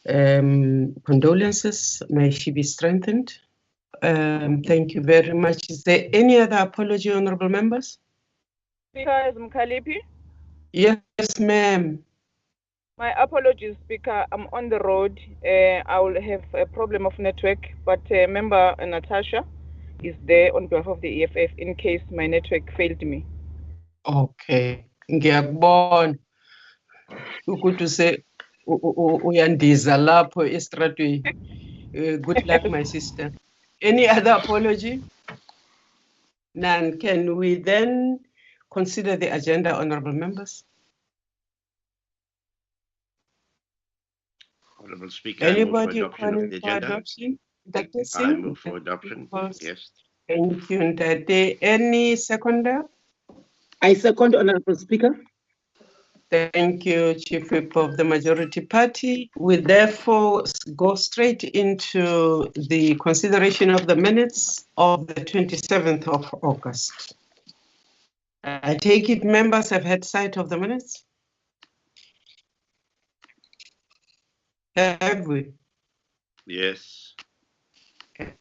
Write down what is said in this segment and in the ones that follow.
Condolences. May she be strengthened. Thank you very much. Is there any other apology, honorable members? Speaker Mkhalipi? Yes, ma'am. My apologies, Speaker. I'm on the road. I will have a problem of network, but member Natasha is there on behalf of the EFF in case my network failed me. Okay. Ngiyakubona. Ukuthi say uyandiza lapho estradweni. Good luck, my sister. Any other apology? None. Can we then consider the agenda, honorable members? Honorable Speaker, Anybody I move for adoption of the agenda. adoption? Dr. I Singh? move for adoption. Yes. Thank you, Ndade. Any seconder? I second, Honorable Speaker. Thank you, Chief Whip of the Majority Party. We therefore go straight into the consideration of the minutes of the 27th of August. I take it members have had sight of the minutes? Have we? Yes.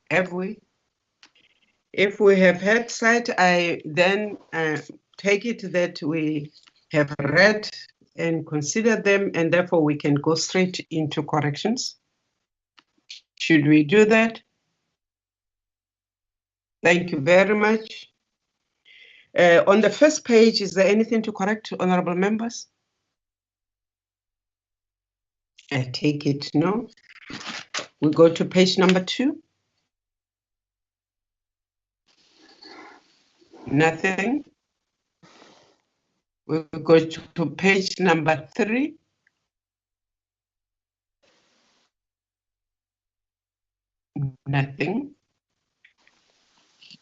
Have we? If we have had sight, I then take it that we have read and considered them, and therefore we can go straight into corrections. Should we do that? Thank you very much. On the first page, is there anything to correct, honorable members? I take it no. We go to page number 2. Nothing. We go to page number 3. Nothing.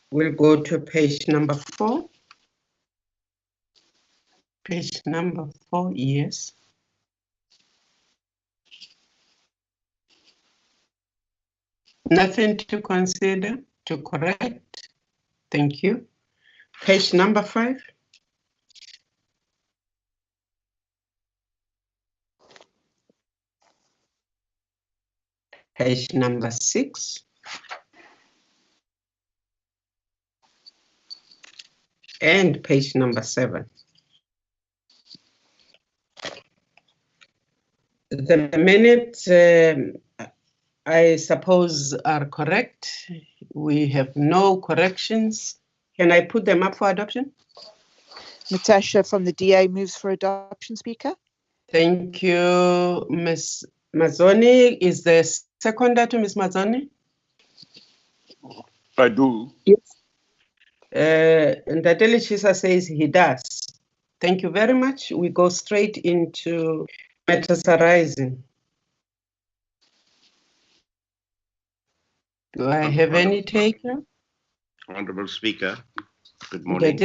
We'll go to page number 4. Page number 4, yes. Nothing to consider, to correct. Thank you. Page number 5. Page number 6. And page number 7. The minutes, I suppose, are correct. We have no corrections. Can I put them up for adoption? Natasha from the DA moves for adoption, Speaker. Thank you, Ms. Mazzoni. Is there seconder to Ms. Mazzoni? I do. Yes. And Ndadeli Chisa says he does. Thank you very much. We go straight into matters arising. Do I have any taker? Honorable Speaker, good morning.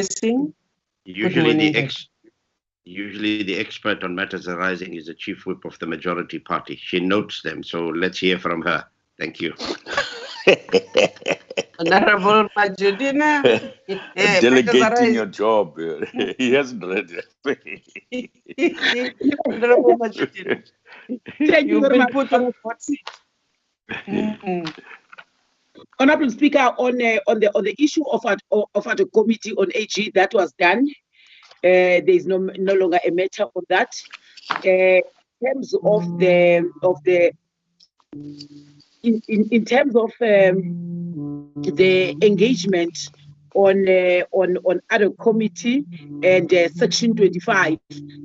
Usually the expert on matters arising is the Chief Whip of the Majority Party. She notes them, so let's hear from her. Thank you. Honorable Majudina. Delegating your job. He hasn't read it. Honorable Majudina. Thank you very much. Put on a hot seat. Honorable Speaker, on the issue of a committee on AG, that was done. There is no longer a matter on that. In terms of the engagement on other committee and section 25,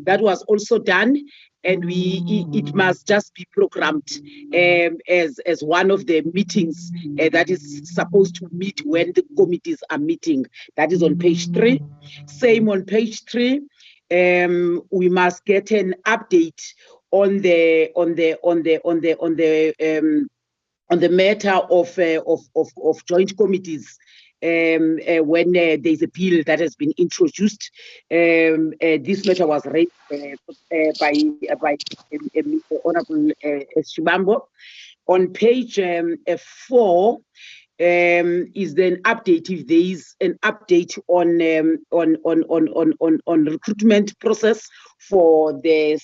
that was also done, and it must just be programmed as one of the meetings that is supposed to meet when the committees are meeting. That is on page 3. Same on page 3. We must get an update on the matter of joint committees. When there's a bill that has been introduced, this matter was raised by Honorable Shibambo. On page 4, is an update if there is an update on recruitment process for the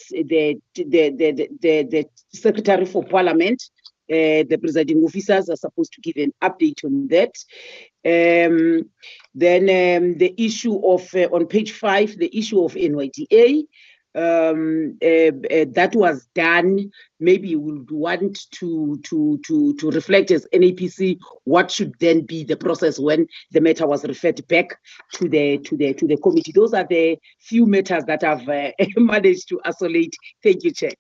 Secretary for Parliament. The presiding officers are supposed to give an update on that. Then the issue of on page 5, the issue of NYDA. That was done. Maybe you would want to reflect as NAPC what should then be the process when the matter was referred back to the committee. Those are the few matters that I've managed to isolate. Thank you, Chair.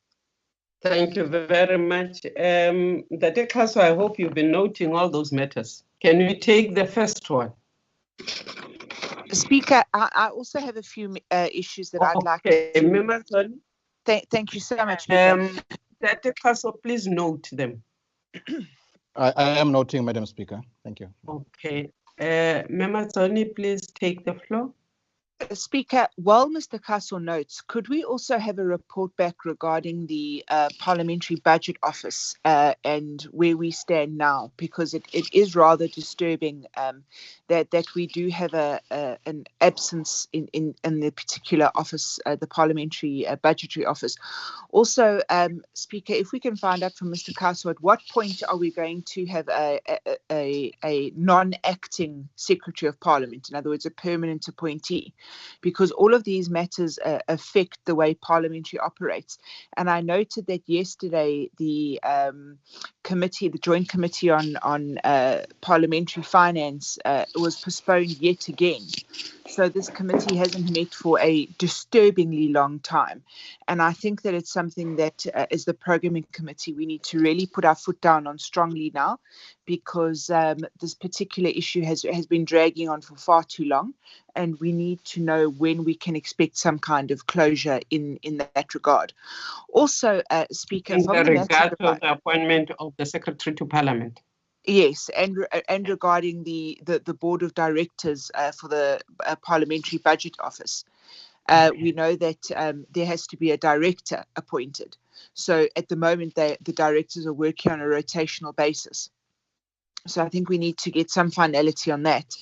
Thank you very much. Dr. Kaso, I hope you've been noting all those matters. Can we take the first one? Speaker, I also have a few issues that I'd like to... Thank you so much, Speaker. Dr. Kaso, please note them. I am noting, Madam Speaker. Thank you. Okay. Member Tony, please take the floor. Speaker, while Mr. Kaso notes, could we also have a report back regarding the Parliamentary Budget Office and where we stand now? Because it is rather disturbing that we do have an absence in the particular office, the Parliamentary Budgetary Office. Also, Speaker, if we can find out from Mr. Kaso, at what point are we going to have a non-acting Secretary of Parliament, in other words, a permanent appointee? Because all of these matters affect the way parliamentary operates. And I noted that yesterday the committee, the Joint Committee on Parliamentary Finance was postponed yet again. So this committee hasn't met for a disturbingly long time. And I think that it's something that as the programming committee, we need to really put our foot down on strongly now, because this particular issue has been dragging on for far too long. And we need to know when we can expect some kind of closure in that regard. Also, Speaker, in regard to the appointment of the Secretary to Parliament. Yes, and regarding the board of directors for the Parliamentary Budget Office, we know that there has to be a director appointed. So at the moment, the directors are working on a rotational basis. So I think we need to get some finality on that.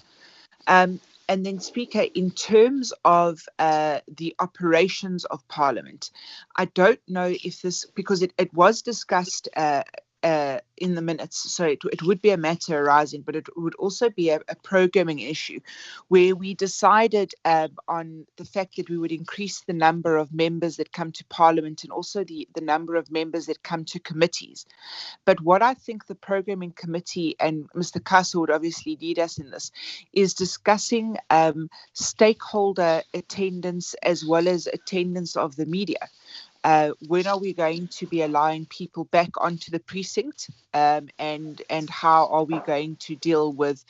And then, Speaker, in terms of the operations of Parliament, I don't know if this, because it was discussed in the minutes, so it would be a matter arising, but it would also be a programming issue where we decided on the fact that we would increase the number of members that come to Parliament and also the number of members that come to committees. But what I think the programming committee, and Mr. Kaso would obviously lead us in this, is discussing stakeholder attendance as well as attendance of the media. When are we going to be allowing people back onto the precinct, and how are we going to deal with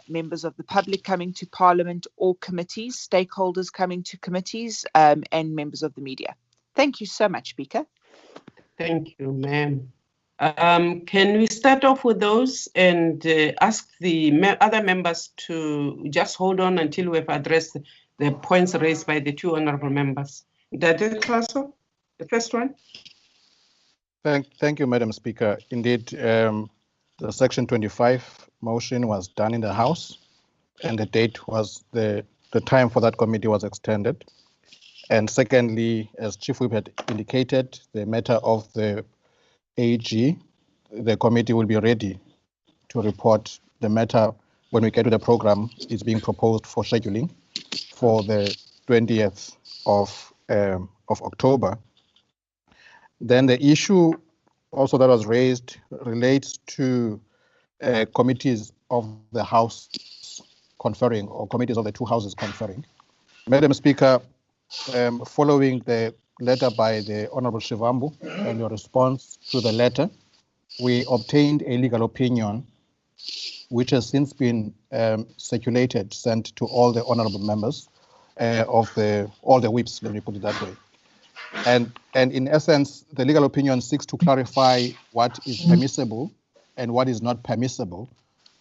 members of the public coming to Parliament or committees, stakeholders coming to committees, and members of the media? Thank you so much, Speaker. Thank you, ma'am. Can we start off with those and ask the other members to just hold on until we've addressed the points raised by the two honourable members? Dr. Kaso? The first one. Thank you, Madam Speaker. Indeed, the Section 25 motion was done in the House, and the date was the time for that committee was extended. And secondly, as Chief Whip had indicated, the matter of the AG, the committee will be ready to report the matter when we get to the program. Is being proposed for scheduling for the 20th of October. Then the issue also that was raised relates to committees of the House conferring, or committees of the two houses conferring. Madam Speaker, following the letter by the Honourable Shivambu and your response to the letter, we obtained a legal opinion which has since been circulated, sent to all the honourable members of all the whips, let me put it that way. And in essence, the legal opinion seeks to clarify what is permissible and what is not permissible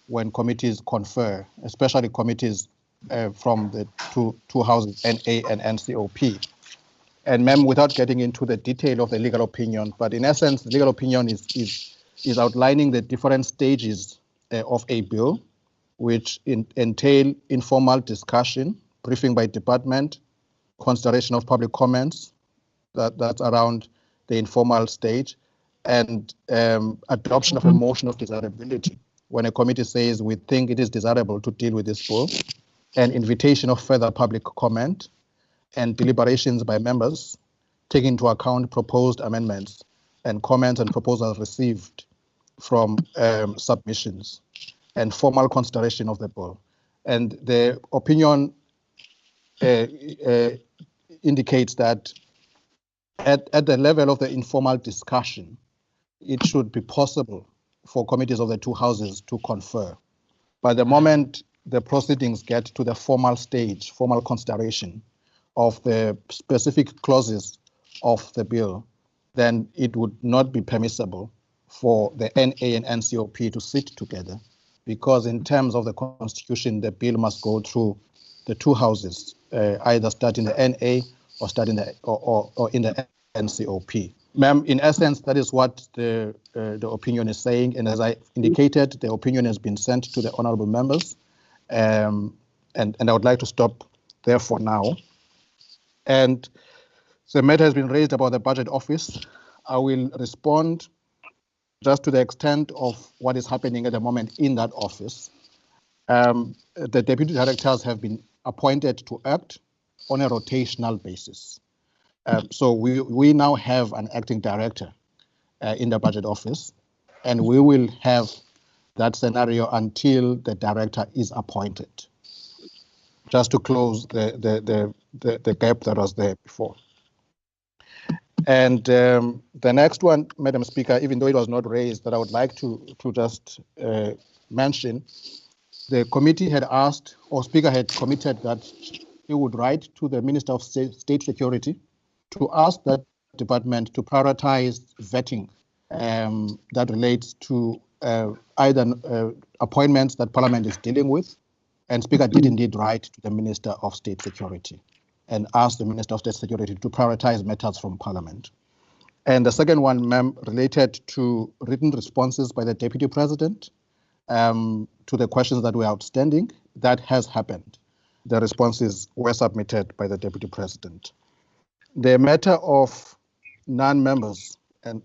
when committees confer, especially committees from the two houses, NA and NCOP. And ma'am, without getting into the detail of the legal opinion, but in essence, the legal opinion is outlining the different stages of a bill, which entail informal discussion, briefing by department, consideration of public comments, that's around the informal stage, and adoption of a motion of desirability. When a committee says we think it is desirable to deal with this bill, and invitation of further public comment, and deliberations by members, taking into account proposed amendments and comments and proposals received from submissions, and formal consideration of the bill. And the opinion indicates that at the level of the informal discussion, it should be possible for committees of the two houses to confer. By the moment the proceedings get to the formal stage, formal consideration of the specific clauses of the bill, then it would not be permissible for the NA and NCOP to sit together, because in terms of the Constitution, the bill must go through the two houses, either start in the NA or start in the or in the NCOP. Ma'am, in essence, that is what the opinion is saying, and as I indicated, the opinion has been sent to the honourable members, and I would like to stop there for now. And the matter has been raised about the budget office. I will respond just to the extent of what is happening at the moment in that office. The deputy directors have been appointed to act on a rotational basis. So we now have an acting director in the budget office, and we will have that scenario until the director is appointed, just to close the gap that was there before. And the next one, Madam Speaker, even though it was not raised, that I would like to just mention, the committee had asked, or Speaker had committed that he would write to the Minister of State Security to ask that department to prioritize vetting that relates to either appointments that Parliament is dealing with, and Speaker did indeed write to the Minister of State Security and asked the Minister of State Security to prioritize matters from Parliament. And the second one, ma'am, related to written responses by the Deputy President to the questions that were outstanding. That has happened. The responses were submitted by the Deputy President. The matter of non-members and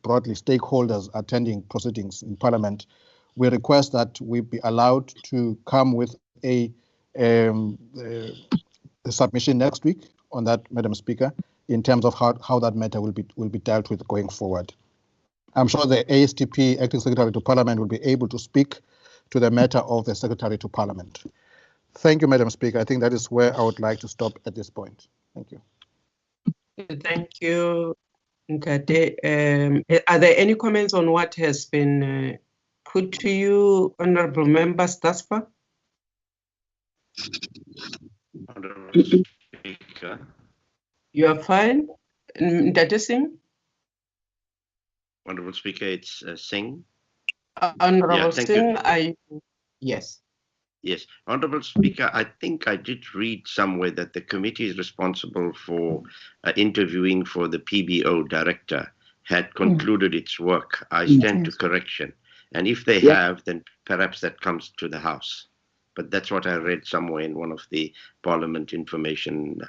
broadly stakeholders attending proceedings in Parliament, we request that we be allowed to come with a submission next week on that, Madam Speaker, in terms of how that matter will be dealt with going forward. I'm sure the ASTP, Acting Secretary to Parliament, will be able to speak to the matter of the Secretary to Parliament. Thank you, Madam Speaker. I think that is where I would like to stop at this point. Thank you. Thank you, Nkate. Are there any comments on what has been put to you, Honourable Members, thus far? Honourable Speaker. You are fine, Ndate Singh? Honourable Speaker, it's Singh. Honourable Singh, yes. Yes, Honourable Speaker, I think I did read somewhere that the committee is responsible for interviewing for the PBO director had concluded its work. I stand to correction. And if they have, then perhaps that comes to the House. But that's what I read somewhere in one of the Parliament information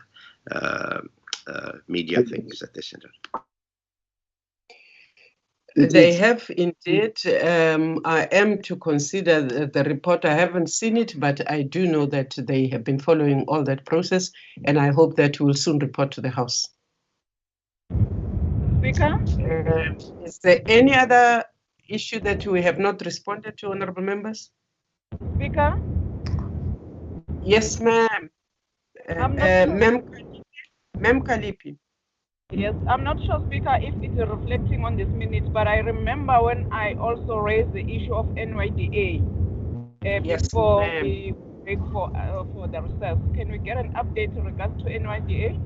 media things that they sent out. They have indeed. I am to consider the report. I haven't seen it, but I do know that they have been following all that process, and I hope that we'll soon report to the House. Speaker? Is there any other issue that we have not responded to, honourable members? Speaker? Yes, ma'am. Ma'am Kalipi. Yes, I'm not sure, Speaker, if it's reflecting on this minute, but I remember when I also raised the issue of NYDA before we break for the recess. Can we get an update in regards to NYDA?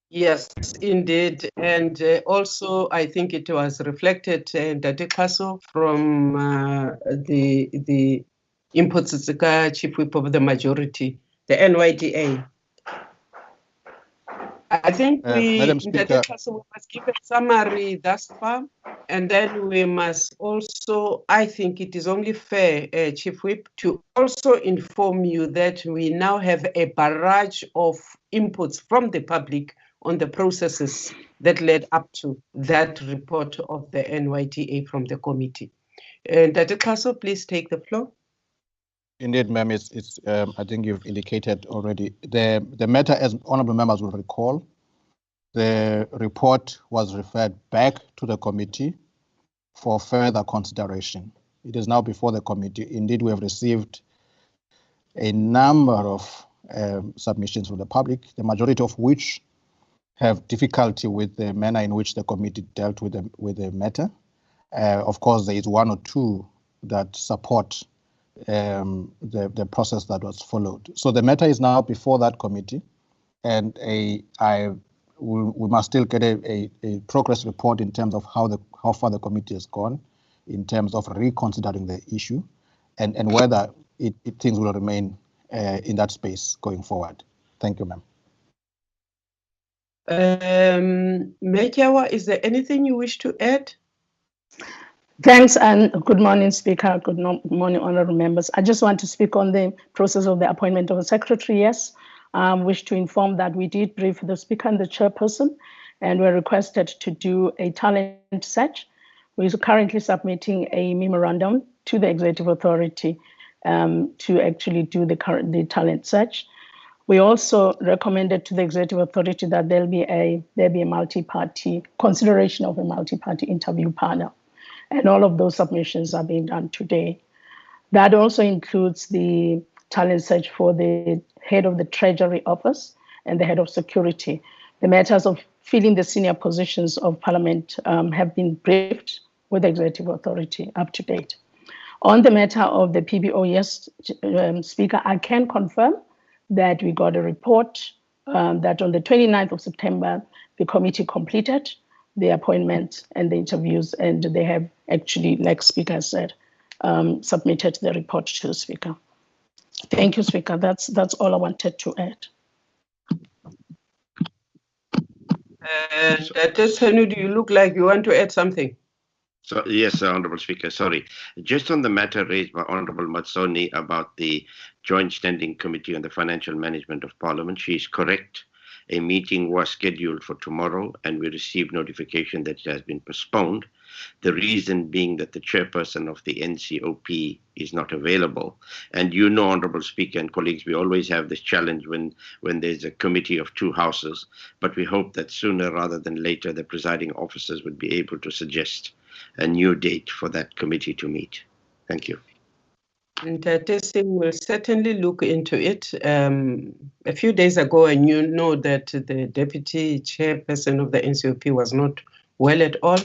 Yes, indeed. And also, I think it was reflected in Date Kaso from the Impotsitsika Chief Whip of the Majority, the NYDA. I think Madam Speaker, we must give a summary thus far, and then we must also, I think it is only fair, Chief Whip, to also inform you that we now have a barrage of inputs from the public on the processes that led up to that report of the NYTA from the committee. Dr. Kaso, please take the floor. Indeed, ma'am, I think you've indicated already. The matter, as honorable members will recall, the report was referred back to the committee for further consideration. It is now before the committee. Indeed, we have received a number of submissions from the public, the majority of which have difficulty with the manner in which the committee dealt with the matter. Of course, there is one or two that support the process that was followed. So the matter is now before that committee, and we must still get a progress report in terms of how far the committee has gone in terms of reconsidering the issue, and whether things will remain in that space going forward. Thank you, ma'am. Mejawa, is there anything you wish to add? Thanks, and good morning, Speaker. Good morning, honorable members. I just want to speak on the process of the appointment of a secretary. Yes, I wish to inform that we did brief the Speaker and the chairperson, and were requested to do a talent search. We're currently submitting a memorandum to the Executive Authority to actually do the talent search. We also recommended to the Executive Authority that there'll be a multi-party consideration of a multi-party interview panel. And all of those submissions are being done today. That also includes the talent search for the head of the Treasury Office and the head of security. The matters of filling the senior positions of Parliament have been briefed with the Executive Authority up to date. On the matter of the PBO, yes, Speaker, I can confirm that we got a report that on the 29th of September, the committee completed the appointment and the interviews, and they have actually, like Speaker said, submitted the report to the Speaker. Thank you, Speaker. That's all I wanted to add. Dr. Senu, do you look like you want to add something? So, yes, Honourable Speaker, sorry. Just on the matter raised by Honourable Matsoni about the Joint Standing Committee on the Financial Management of Parliament, she is correct. A meeting was scheduled for tomorrow, and we received notification that it has been postponed. The reason being that the chairperson of the NCOP is not available. And you know, Honourable Speaker and colleagues, we always have this challenge when there's a committee of two houses, but we hope that sooner rather than later, the presiding officers would be able to suggest a new date for that committee to meet. Thank you. And testing will certainly look into it. A few days ago, and you know that the deputy chairperson of the NCOP was not well at all,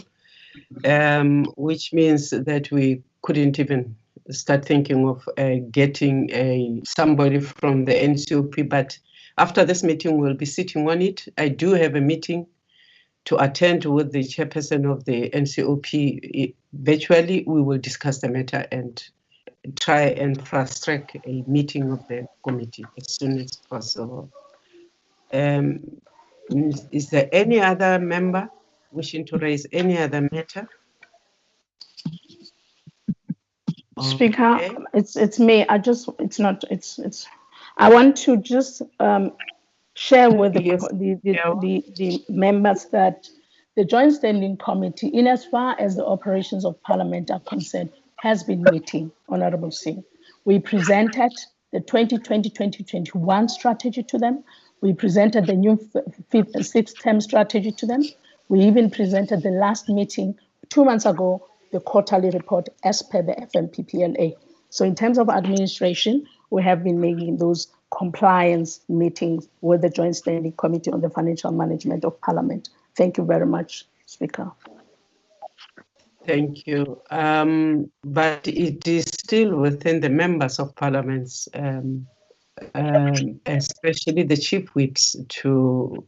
which means that we couldn't even start thinking of getting somebody from the NCOP. But after this meeting, we'll be sitting on it. I do have a meeting to attend with the chairperson of the NCOP virtually. We will discuss the matter and try and fast track a meeting of the committee as soon as possible. Is there any other member wishing to raise any other matter? Speaker, okay. It's me. I want to just share with the members that the Joint Standing Committee, in as far as the operations of Parliament are concerned, has been meeting, Honourable Singh. We presented the 2020-2021 strategy to them. We presented the new sixth-term strategy to them. We even presented the last meeting 2 months ago, the quarterly report as per the FMPPLA. So in terms of administration, we have been making those compliance meetings with the Joint Standing Committee on the Financial Management of Parliament. Thank you very much, Speaker. Thank you. But it is still within the members of parliaments, especially the chief whips, to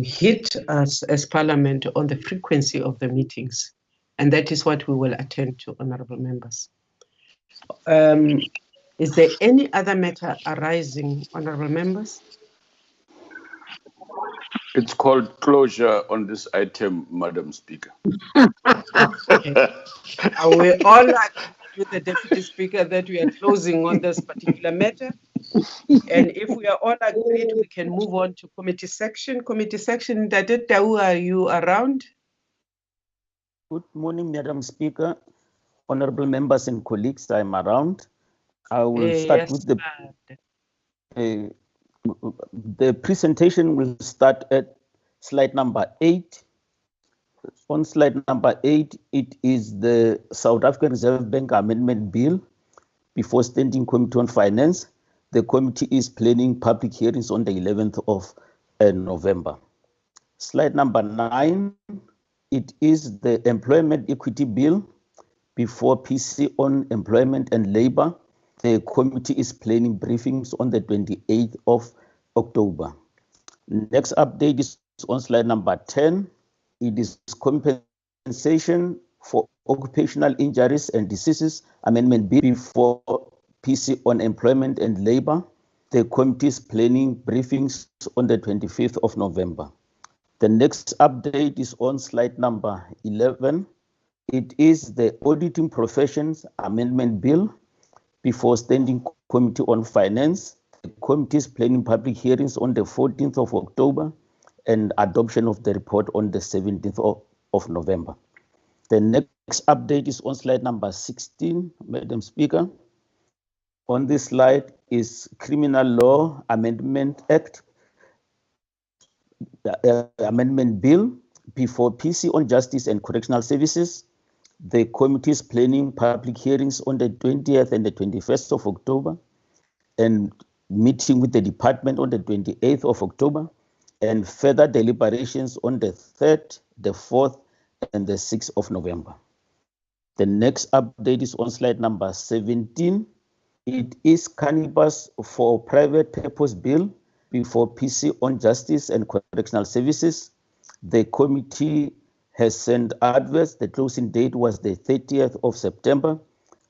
hit us as parliament on the frequency of the meetings. And that is what we will attend to, honourable members. Is there any other matter arising, honourable members? It's called closure on this item, Madam Speaker. Okay. We all agree with the Deputy Speaker that we are closing on this particular matter. And if we are all agreed, we can move on to committee section. Committee section, Dade Tau, are you around? Good morning, Madam Speaker, honorable members and colleagues. I'm around. I will start with the presentation will start at slide number 8. On slide number 8, it is the South African Reserve Bank Amendment Bill before Standing Committee on Finance. The committee is planning public hearings on the 11th of November. Slide number 9, it is the Employment Equity Bill before PC on Employment and Labor. The committee is planning briefings on the 28th of October. Next update is on slide number 10. It is compensation for occupational injuries and diseases amendment bill before PC on Employment and Labor. The committee is planning briefings on the 25th of November. The next update is on slide number 11. It is the Auditing Professions Amendment Bill before Standing Committee on Finance. The committee is planning public hearings on the 14th of October and adoption of the report on the 17th of November. The next update is on slide number 16, Madam Speaker. On this slide is Criminal Law Amendment Act, Amendment Bill before PC on Justice and Correctional Services. The committee is planning public hearings on the 20th and the 21st of October and meeting with the department on the 28th of October and further deliberations on the 3rd, the 4th, and the 6th of November. The next update is on slide number 17. It is Cannabis for Private Purpose Bill before PC on Justice and Correctional Services. The committee has sent adverts. The closing date was the 30th of September.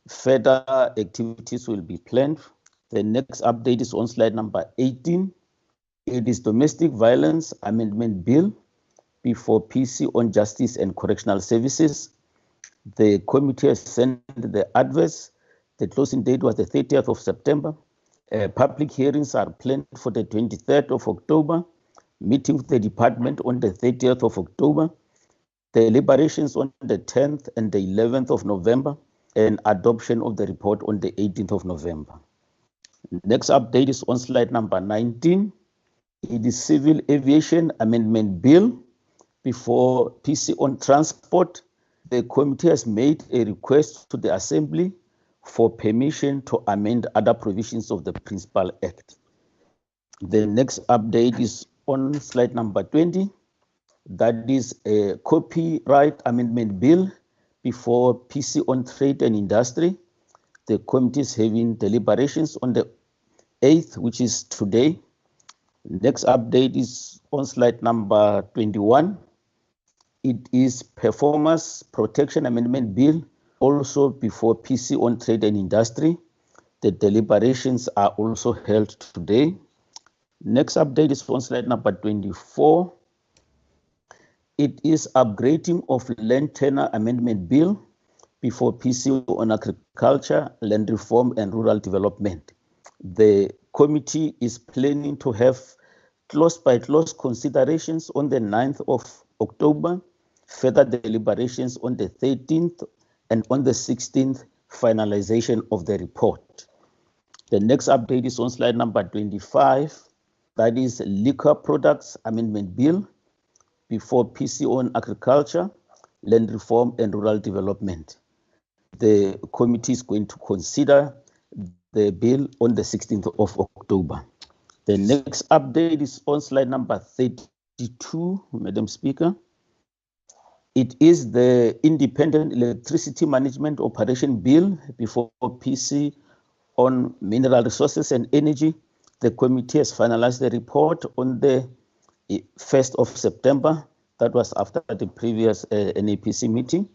Further activities will be planned. The next update is on slide number 18. It is Domestic Violence Amendment Bill before PC on Justice and Correctional Services. The committee has sent the adverts. The closing date was the 30th of September. Public hearings are planned for the 23rd of October. Meeting with the department on the 30th of October. Deliberations on the 10th and the 11th of November, and adoption of the report on the 18th of November. Next update is on slide number 19. It is Civil Aviation Amendment Bill before PC on Transport. The committee has made a request to the Assembly for permission to amend other provisions of the Principal Act. The next update is on slide number 20. That is a Copyright Amendment Bill before PC on Trade and Industry. The committee is having deliberations on the 8th, which is today. Next update is on slide number 21. It is Performance Protection Amendment Bill, also before PC on Trade and Industry. The deliberations are also held today. Next update is on slide number 24. It is Upgrading of Land Tenure Amendment Bill before PC on Agriculture, Land Reform and Rural Development. The committee is planning to have clause-by-clause considerations on the 9th of October, further deliberations on the 13th, and on the 16th, finalization of the report. The next update is on slide number 25. That is Liquor Products Amendment Bill before PC on Agriculture, Land Reform and Rural Development. The committee is going to consider the bill on the 16th of October. The next update is on slide number 32, Madam Speaker. It is the Independent Electricity Management Operation Bill before PC on Mineral Resources and Energy. The committee has finalized the report on the 1st of September. That was after the previous NAPC meeting.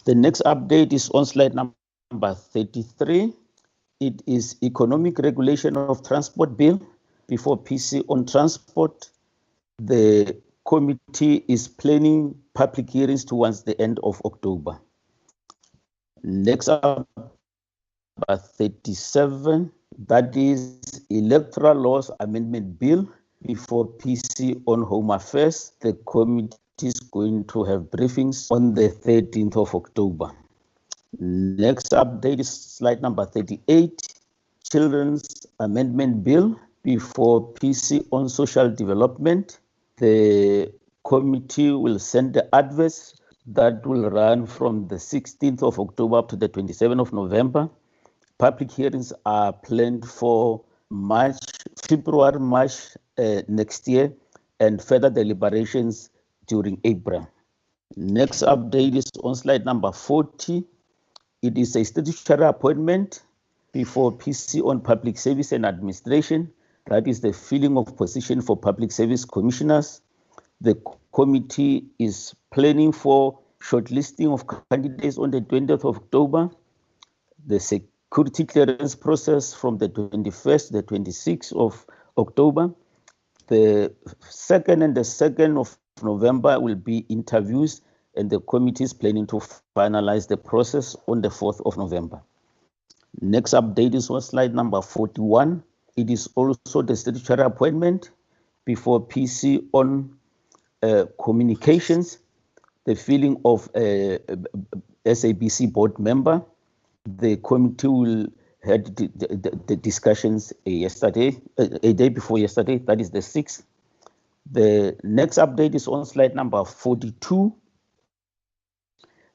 The next update is on slide number 33. It is Economic Regulation of Transport Bill before PC on Transport. The committee is planning public hearings towards the end of October. Next up, 37, that is Electoral Laws Amendment Bill before PC on Home Affairs. The committee is going to have briefings on the 13th of October. Next update is slide number 38, Children's Amendment Bill before PC on Social Development. The committee will send the adverts that will run from the 16th of October up to the 27th of November. Public hearings are planned for February, March next year, and further deliberations during April. Next update is on slide number 40. It is a statutory appointment before PC on Public Service and Administration. That is the filling of position for Public Service Commissioners. The committee is planning for shortlisting of candidates on the 20th of October. The security clearance process from the 21st, the 26th of October. The 2nd and the 2nd of November will be interviews, and the committee is planning to finalize the process on the 4th of November. Next update is on slide number 41. It is also the statutory appointment before PC on communications, the filling of a SABC board member. The committee will had the discussions yesterday, a day before yesterday, that is the 6th. The next update is on slide number 42.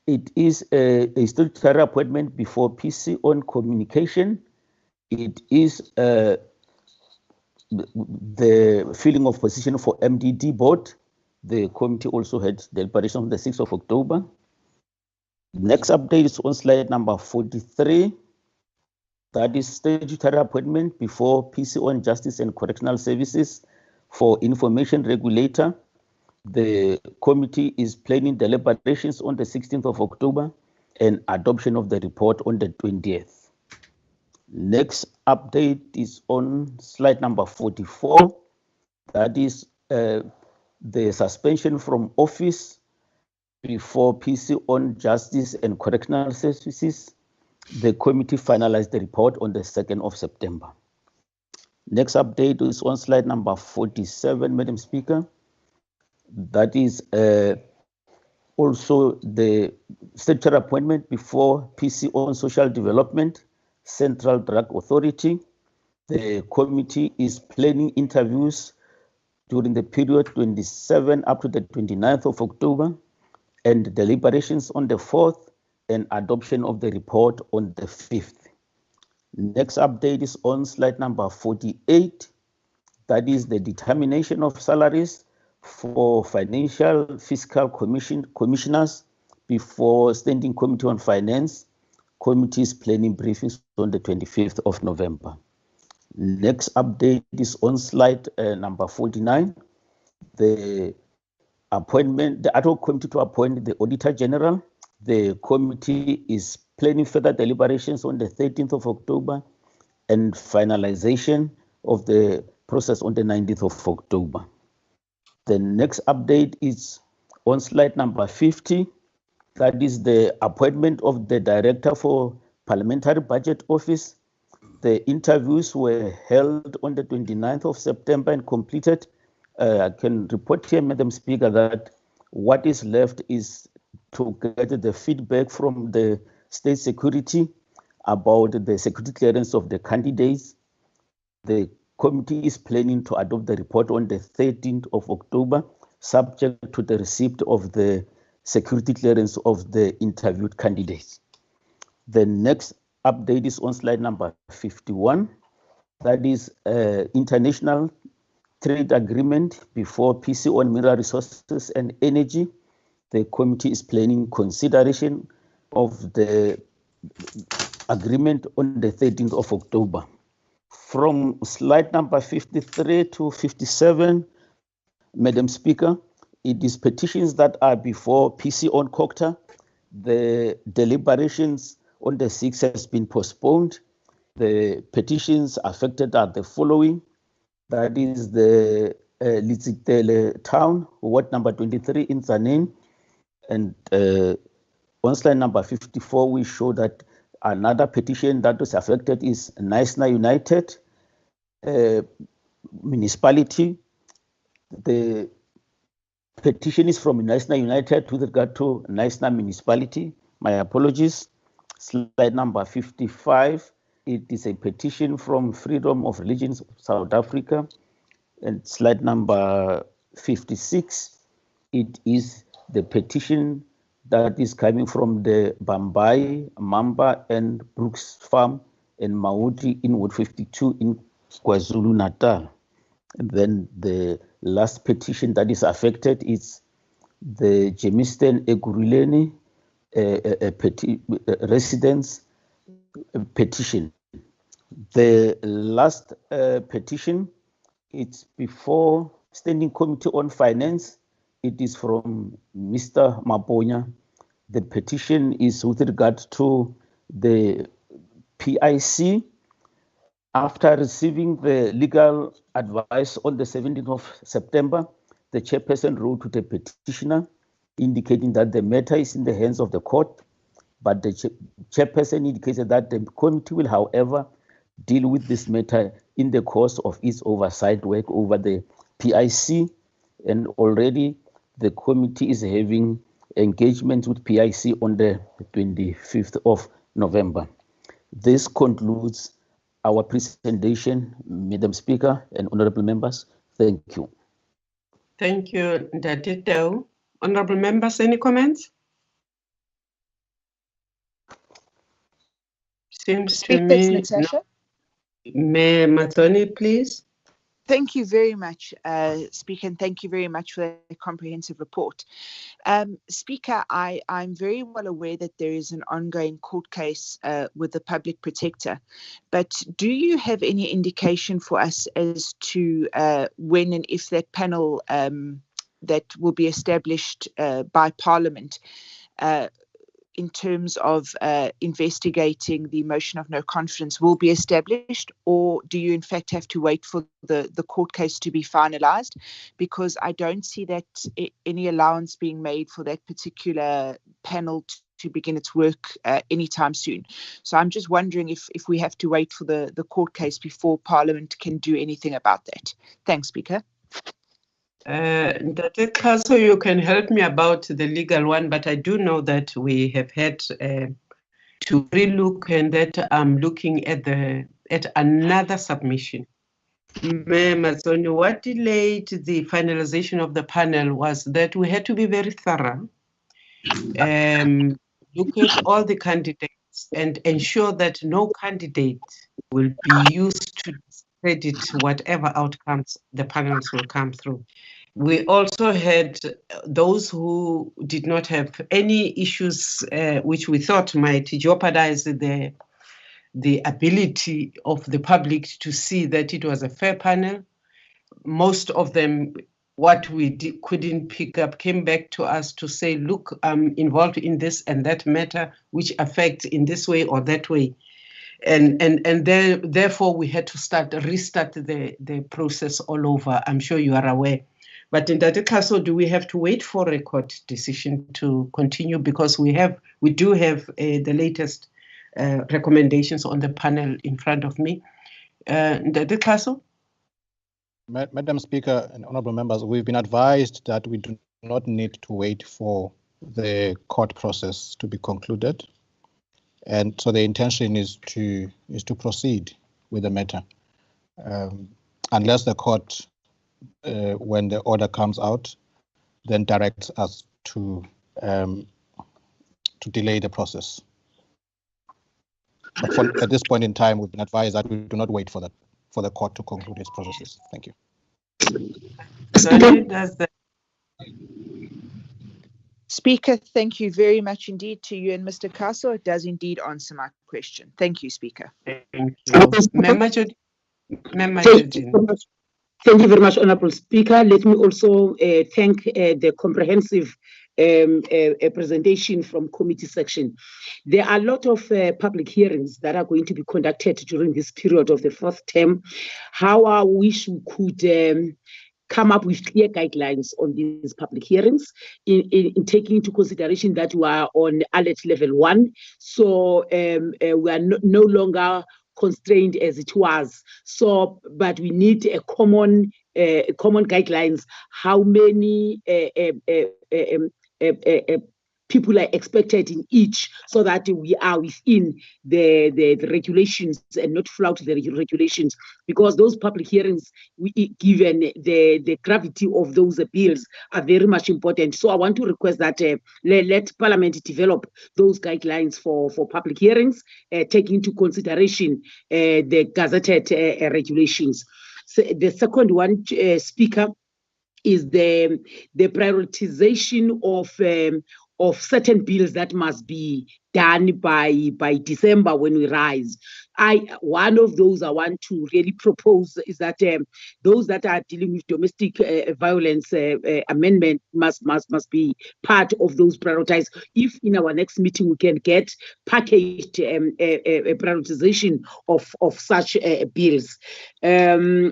It is a statutory appointment before PC on communication. It is the filling of position for MDD board. The committee also had deliberation on the 6th of October. Next update is on slide number 43. That is statutory appointment before PC on Justice and Correctional Services for Information Regulator. The committee is planning deliberations on the 16th of October and adoption of the report on the 20th. Next update is on slide number 44. That is the suspension from office before PC on Justice and Correctional Services. The committee finalized the report on the 2nd of September. Next update is on slide number 47, Madam Speaker. That is also the statutory appointment before PC on Social Development, Central Drug Authority. The committee is planning interviews during the period 27 up to the 29th of October, and deliberations on the 4th and adoption of the report on the 5th. Next update is on slide number 48. That is the determination of salaries for Financial Fiscal Commissioners before Standing Committee on Finance. Committee is planning briefings on the 25th of November. Next update is on slide number 49. The appointment, the ad hoc committee to appoint the Auditor General. The committee is planning further deliberations on the 13th of October and finalization of the process on the 19th of October. The next update is on slide number 50. That is the appointment of the Director for Parliamentary Budget Office. The interviews were held on the 29th of September and completed. I can report here, Madam Speaker, that what is left is to get the feedback from the state security about the security clearance of the candidates. The committee is planning to adopt the report on the 13th of October, subject to the receipt of the security clearance of the interviewed candidates. The next update is on slide number 51. That is international trade agreement before PC on mineral resources and energy. The committee is planning consideration of the agreement on the 13th of October. From slide number 53 to 57, Madam Speaker, it is petitions that are before PC on COCTA. The deliberations on the 6th has been postponed. The petitions affected are the following. That is the Litsitele Town, Ward number 23 in Tzaneen. And on slide number 54, we show that another petition that was affected is Naisna United municipality. The petition is from Naisna United with regard to Naisna municipality. My apologies. Slide number 55. It is a petition from Freedom of Religions of South Africa. And slide number 56. It is the petition that is coming from the Bambai, Mamba, and Brooks Farm in Mauti in Ward 52 in KwaZulu-Natal. And then the last petition that is affected is the Jemiston Eguruleni residence petition. The last petition, it's before Standing Committee on Finance. It is from Mr. Maponya. The petition is with regard to the PIC. After receiving the legal advice on the 17th of September, the chairperson wrote to the petitioner indicating that the matter is in the hands of the court, but the chairperson indicated that the committee will, however, deal with this matter in the course of its oversight work over the PIC, and already the committee is having engagement with PIC on the 25th of November. This concludes our presentation, Madam Speaker and honorable members. Thank you. Thank you, Ndadito. Honorable members, any comments? Seems to me, Natasha. Mayor Mathoni, please. Thank you very much, Speaker, and thank you very much for the comprehensive report. Speaker, I'm very well aware that there is an ongoing court case with the public protector, but do you have any indication for us as to when and if that panel that will be established by Parliament in terms of investigating the motion of no confidence will be established, or do you in fact have to wait for the court case to be finalized? Because I don't see that any allowance being made for that particular panel to begin its work anytime soon. So I'm just wondering if we have to wait for the court case before Parliament can do anything about that. Thanks, Speaker. Dr. Kaso, you can help me about the legal one, but I do know that we have had to relook, and that I'm looking at another submission. Mayor Mazzoni, what delayed the finalization of the panel was that we had to be very thorough, look at all the candidates and ensure that no candidate will be used to discredit whatever outcomes the panels will come through. We also had those who did not have any issues which we thought might jeopardize the ability of the public to see that it was a fair panel. Most of them, what we couldn't pick up, came back to us to say, look, I'm involved in this and that matter, which affects in this way or that way. And therefore, we had to restart the process all over. I'm sure you are aware. But in that case, do we have to wait for a court decision to continue? Because we do have the latest recommendations on the panel in front of me. Ndade Kaso? Madam Speaker and honorable members, we've been advised that we do not need to wait for the court process to be concluded. And so the intention is to proceed with the matter, unless the court, when the order comes out, then directs us to delay the process. But at this point in time, we've been advised that we do not wait for the court to conclude its processes. Thank you. Speaker, thank you very much indeed to you and Mr. Kaso. It does indeed answer my question. Thank you, Speaker. Thank you. Thank you very much, Honourable Speaker. Let me also thank the comprehensive presentation from committee section. There are a lot of public hearings that are going to be conducted during this period of the fourth term. How I wish we could come up with clear guidelines on these public hearings in taking into consideration that we are on alert level 1. So we are no longer constrained as it was. So, but we need a common guidelines. How many people are expected in each, so that we are within the regulations and not flout the regulations, because those public hearings, given the gravity of those bills, are very much important. So I want to request that let Parliament develop those guidelines for public hearings, taking into consideration the gazetted regulations. So the second one, Speaker, is the prioritization of certain bills that must be done by December when we rise. One of those I want to really propose is that those that are dealing with domestic violence amendment must be part of those prioritized. If in our next meeting we can get packaged a prioritization of such bills. Then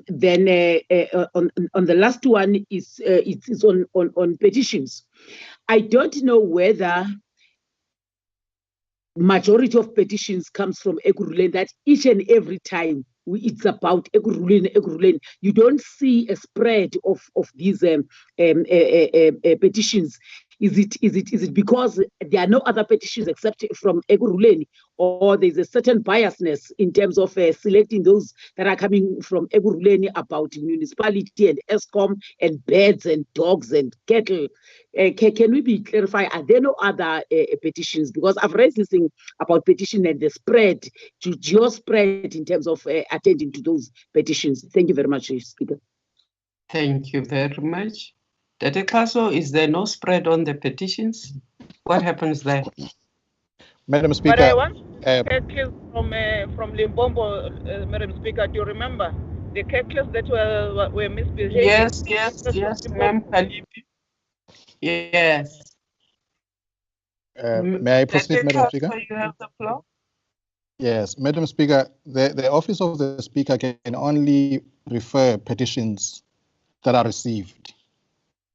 on the last one is on petitions. I don't know whether majority of petitions comes from Ekurhuleni, that each and every time it's about Ekurhuleni. You don't see a spread of these petitions. Is it because there are no other petitions except from Ekurhuleni, or there's a certain biasness in terms of selecting those that are coming from Ekurhuleni about municipality and ESCOM and birds and dogs and cattle? Can we be clarified? Are there no other petitions? Because I've raised this thing about petition and the spread, to geo-spread in terms of attending to those petitions. Thank you very much, Speaker. Thank you very much. Dr. Kaso, is there no spread on the petitions? What happens there? Madam Speaker. But I want from Limpopo, Madam Speaker. Do you remember the cases that were misbehaving? Yes, Ma'am Kalipi. Yes. May I proceed, Madam Speaker? You have the floor. Yes, Madam Speaker, the Office of the Speaker can only refer petitions that are received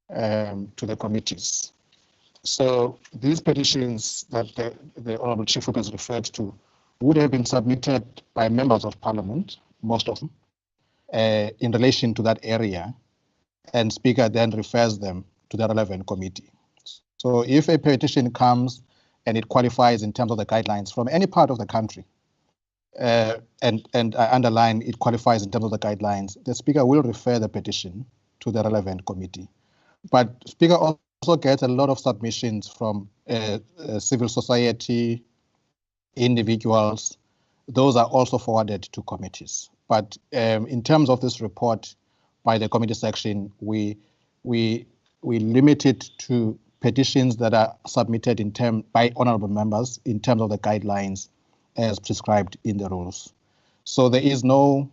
to the committees. So these petitions that the Honourable Chief Whip has referred to would have been submitted by members of Parliament, most of them, in relation to that area, and Speaker then refers them to the relevant committee. So if a petition comes and it qualifies in terms of the guidelines from any part of the country, and I underline it qualifies in terms of the guidelines, the Speaker will refer the petition to the relevant committee. But Speaker also gets a lot of submissions from civil society, individuals. Those are also forwarded to committees. But in terms of this report by the committee section, we limit it to petitions that are submitted by honourable members in terms of the guidelines as prescribed in the rules. So there is no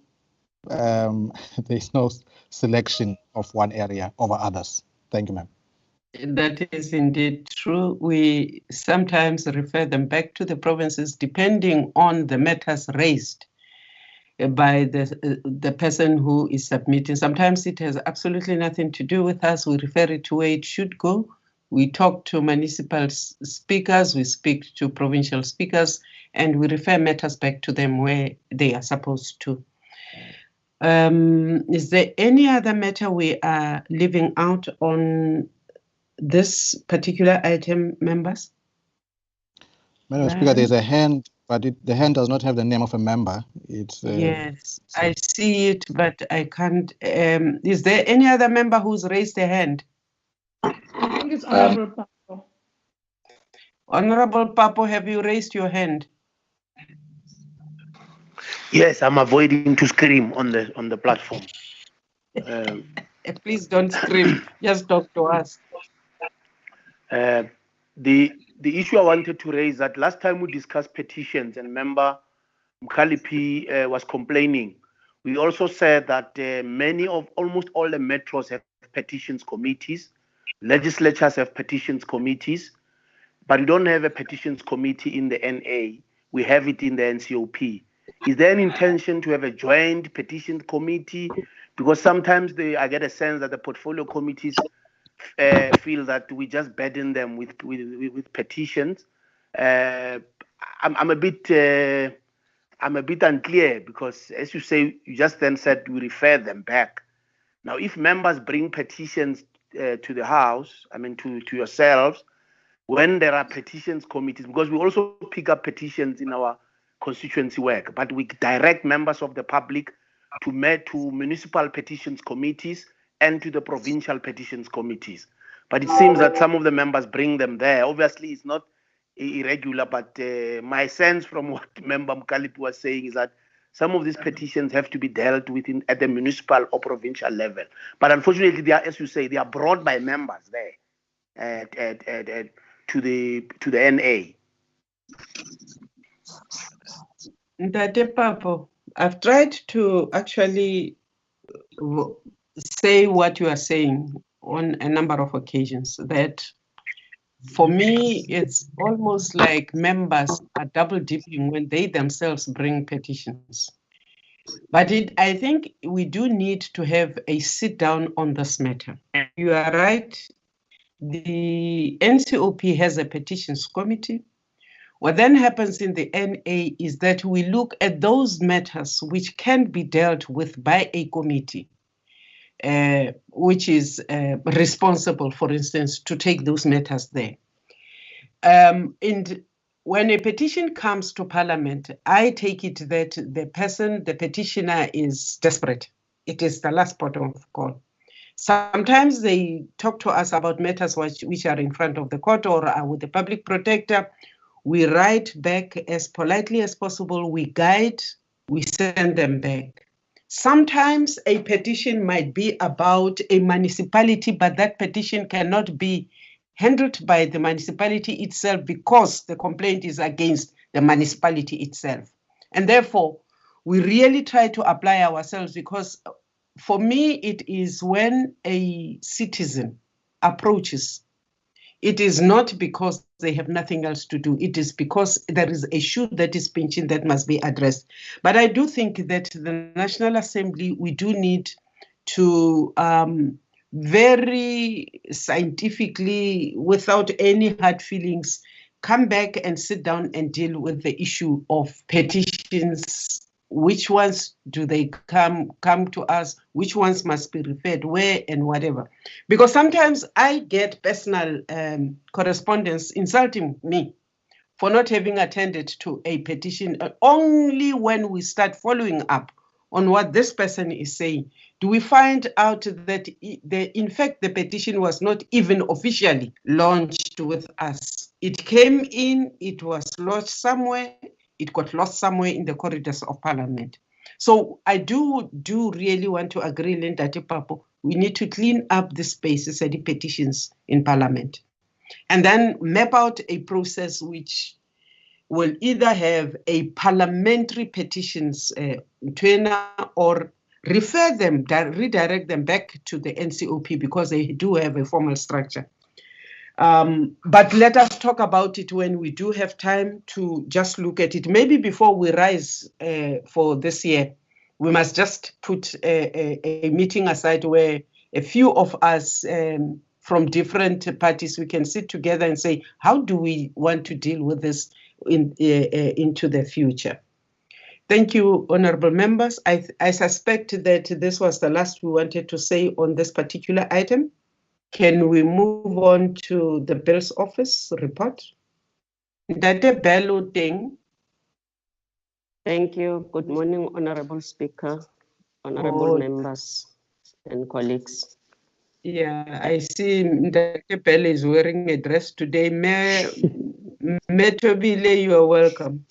selection of one area over others. Thank you, ma'am. That is indeed true. We sometimes refer them back to the provinces depending on the matters raised by the person who is submitting. Sometimes it has absolutely nothing to do with us. We refer it to where it should go. We talk to municipal speakers, we speak to provincial speakers, and we refer matters back to them where they are supposed to. Is there any other matter we are leaving out on this particular item, members? Madam Speaker, there's a hand, but the hand does not have the name of a member. Yes, I see it, but I can't. Is there any other member who's raised a hand? I think it's Honorable Papo. Honorable Papo, have you raised your hand? Yes, I'm avoiding to scream on the platform. Please don't scream. Just talk to us. The issue I wanted to raise, that last time we discussed petitions and member Mkhalipi was complaining. We also said that almost all the metros have petitions committees, legislatures have petitions committees, but we don't have a petitions committee in the NA. We have it in the NCOP. Is there an intention to have a joint petition committee because sometimes I get a sense that the portfolio committees feel that we just burden them with petitions. I'm a bit unclear, because as you say, you just then said we refer them back. Now, if members bring petitions to the House, I mean to yourselves, when there are petitions committees, because we also pick up petitions in our constituency work, but we direct members of the public to municipal petitions committees and to the provincial petitions committees. But it seems that some of the members bring them there. Obviously, it's not irregular, but my sense from what Member Mkalipi was saying is that some of these petitions have to be dealt with at the municipal or provincial level. But unfortunately, they are, as you say, they are brought by members there to the NA. Ndate Papo, I've tried to actually say what you are saying on a number of occasions, that for me, it's almost like members are double dipping when they themselves bring petitions. But I think we do need to have a sit down on this matter. You are right. The NCOP has a petitions committee. What then happens in the NA is that we look at those matters which can be dealt with by a committee, which is responsible, for instance, to take those matters there. And when a petition comes to Parliament, I take it that the petitioner is desperate. It is the last port of call. Sometimes they talk to us about matters which are in front of the court or are with the public protector. We write back as politely as possible. We guide, we send them back. Sometimes a petition might be about a municipality, but that petition cannot be handled by the municipality itself because the complaint is against the municipality itself. And therefore, we really try to apply ourselves, because for me, it is when a citizen approaches, it is not because they have nothing else to do. It is because there is a shoe that is pinching that must be addressed. But I do think that the National Assembly, we do need to very scientifically, without any hard feelings, come back and sit down and deal with the issue of petitions. Which ones do they come to us? Which ones must be referred where and whatever? Because sometimes I get personal correspondence insulting me for not having attended to a petition. Only when we start following up on what this person is saying do we find out that in fact the petition was not even officially launched with us. It came in, it was lodged somewhere, it got lost somewhere in the corridors of Parliament. So I do really want to agree, Linda Papo, we need to clean up the spaces and the petitions in Parliament, and then map out a process which will either have a parliamentary petitions or refer them, redirect them back to the NCOP, because they do have a formal structure. But let us talk about it when we do have time to just look at it. Maybe before we rise for this year, we must just put a meeting aside where a few of us from different parties, we can sit together and say, how do we want to deal with this into the future? Thank you, honorable members. I suspect that this was the last we wanted to say on this particular item. Can we move on to the Bill's Office report? Dade Bello Ding. Thank you. Good morning, Honorable Speaker, honorable members and colleagues. Yeah, I see Dade Bello is wearing a dress today. Metobile, you are welcome.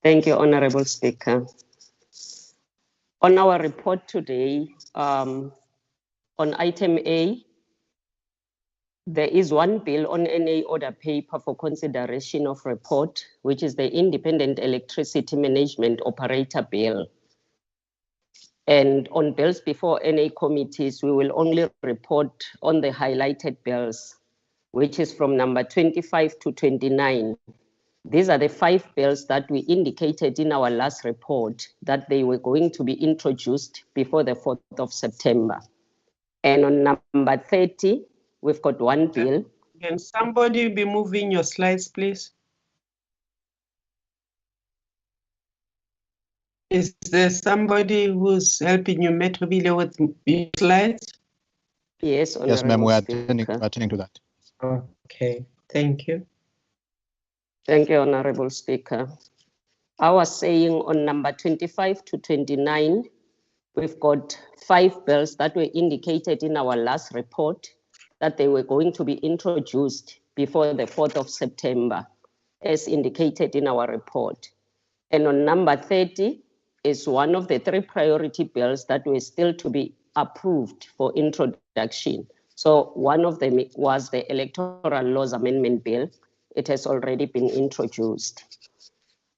Thank you, Honorable Speaker. On our report today, on item A, there is one bill on NA order paper for consideration of report, which is the Independent Electricity Management Operator Bill. And on bills before NA committees, we will only report on the highlighted bills, which is from number 25 to 29. These are the 5 bills that we indicated in our last report that they were going to be introduced before the 4th of September. And on number 30, we've got 1 bill. Can somebody be moving your slides, please? Is there somebody who's helping you, Metobile, with your slides? Yes, Yes, ma'am, Honorable we are Speaker. attending to that. Okay, thank you. Thank you, Honorable Speaker. I was saying on number 25 to 29, we've got 5 bills that were indicated in our last report that they were going to be introduced before the 4th of September, as indicated in our report. And on number 30 is one of the 3 priority bills that were still to be approved for introduction. So one of them was the Electoral Laws Amendment Bill. It has already been introduced.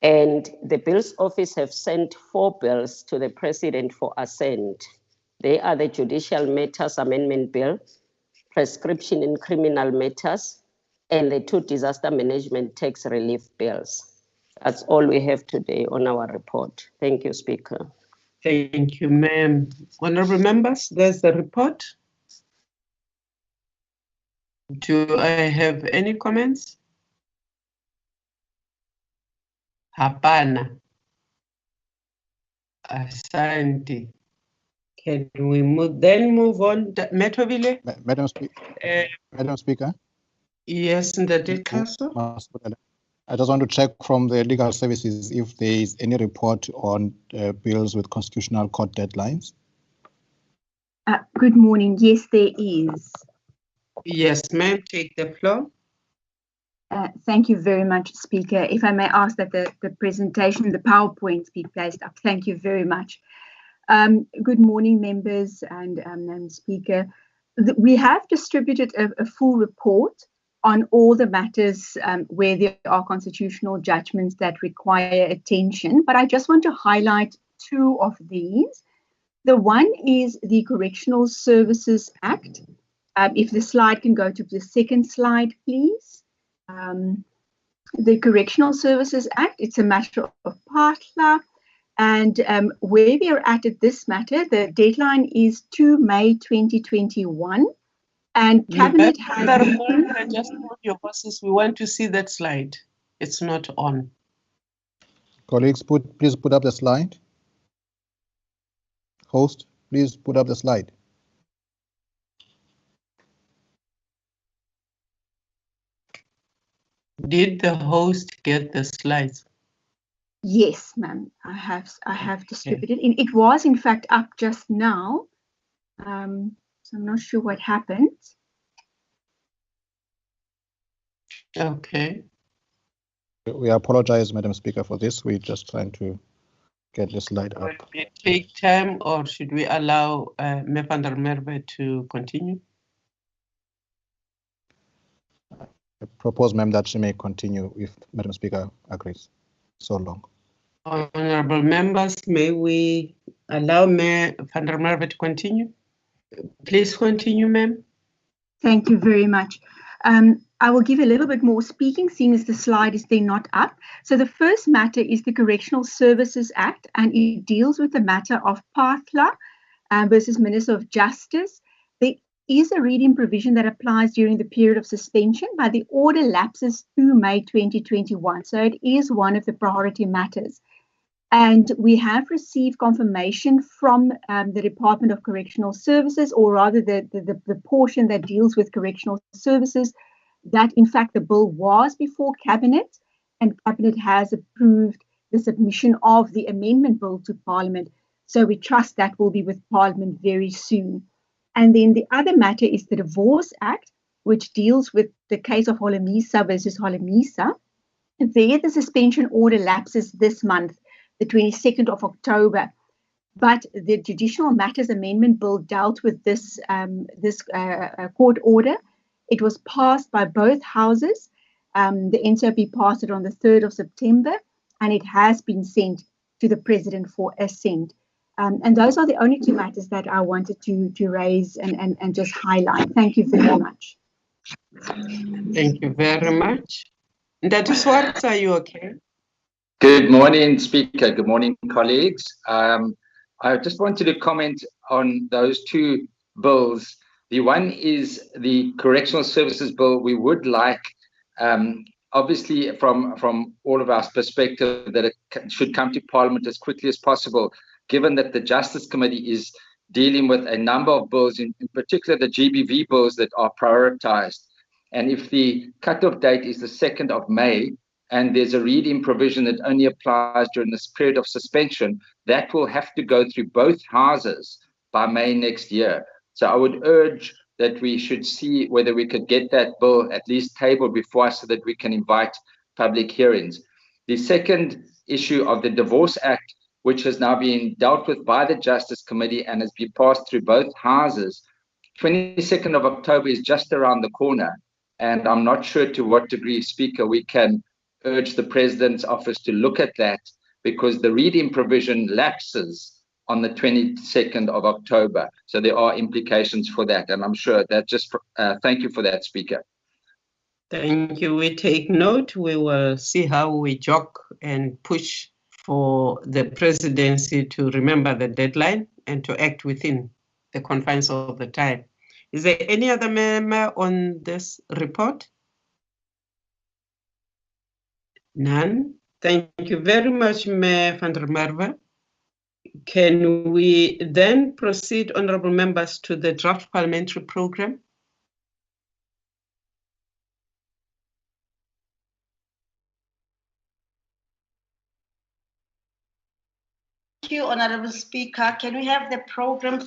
And the Bills Office have sent 4 bills to the President for assent. They are the Judicial Matters Amendment Bill, Prescription in Criminal Matters, and the 2 Disaster Management Tax Relief Bills. That's all we have today on our report. Thank you, Speaker. Thank you, ma'am. Honorable members, there's the report. Do I have any comments? Hapana. Asante. Can we move on? Metroville? Madam Speaker. Yes, Ndati Council. I just want to check from the legal services if there is any report on bills with constitutional court deadlines. Good morning. Yes, there is. Yes, ma'am, take the floor. Thank you very much, Speaker. If I may ask that the presentation, the PowerPoints be placed up. Thank you very much. Good morning, members and Speaker. We have distributed a full report on all the matters where there are constitutional judgments that require attention, but I just want to highlight 2 of these. The one is the Correctional Services Act. If the slide can go to the second slide, please. The Correctional Services Act, it's a matter of PATLA, and where we are at this matter, the deadline is 2 May 2021, and Cabinet has... Just hold your horses. We want to see that slide. It's not on. Colleagues, please put up the slide. Host, please put up the slide. Did the host get the slides? Yes, ma'am. I have distributed. Okay. It was in fact up just now. So I'm not sure what happened. Okay. We apologize, Madam Speaker, for this. We're just trying to get the slide up. Will it take time, or should we allow Ms. van der Merwe to continue? I propose, ma'am, that she may continue if Madam Speaker agrees. So long. Honorable members, may we allow Ms. van der Merwe to continue? Please continue, ma'am. Thank you very much. I will give a little bit more speaking, seeing as the slide is then not up. So the first matter is the Correctional Services Act, and it deals with the matter of PATLA versus Minister of Justice. There is a reading provision that applies during the period of suspension, but the order lapses through May 2021. So it is one of the priority matters. And we have received confirmation from the Department of Correctional Services, or rather the portion that deals with correctional services, that in fact the bill was before Cabinet, and Cabinet has approved the submission of the amendment bill to Parliament. So we trust that will be with Parliament very soon. And then the other matter is the Divorce Act, which deals with the case of Holomisa versus Holomisa. There, the suspension order lapses this month, the 22nd of October. But the Judicial Matters Amendment Bill dealt with this court order. It was passed by both houses. The NCOP passed it on the 3rd of September, and it has been sent to the President for assent. And those are the only 2 matters that I wanted to raise and just highlight. Thank you very much. Thank you very much. Ndatu Swartz, are you okay? Good morning, Speaker. Good morning, colleagues. I just wanted to comment on those two bills. The one is the Correctional Services Bill. We would like, obviously, from all of our perspective, that it should come to Parliament as quickly as possible, given that the Justice Committee is dealing with a number of bills, in particular the GBV bills that are prioritized. And if the cutoff date is the 2nd of May, and there's a read-in provision that only applies during this period of suspension, that will have to go through both houses by May next year. So I would urge that we should see whether we could get that bill at least tabled before us so that we can invite public hearings. The second issue of the Divorce Act, which has now been dealt with by the Justice Committee and has been passed through both houses, 22nd of October is just around the corner. And I'm not sure to what degree, Speaker, we can urge the President's office to look at that, because the read-in provision lapses on the 22nd of October. So there are implications for that. And I'm sure that just, thank you for that, Speaker. Thank you. We take note. We will see how we jog and push for the presidency to remember the deadline and to act within the confines of the time. Is there any other member on this report? None. Thank you very much, Mayor van der Merwe. Can we then proceed, honorable members, to the draft parliamentary program? Thank you, Honorable Speaker. Can we have the program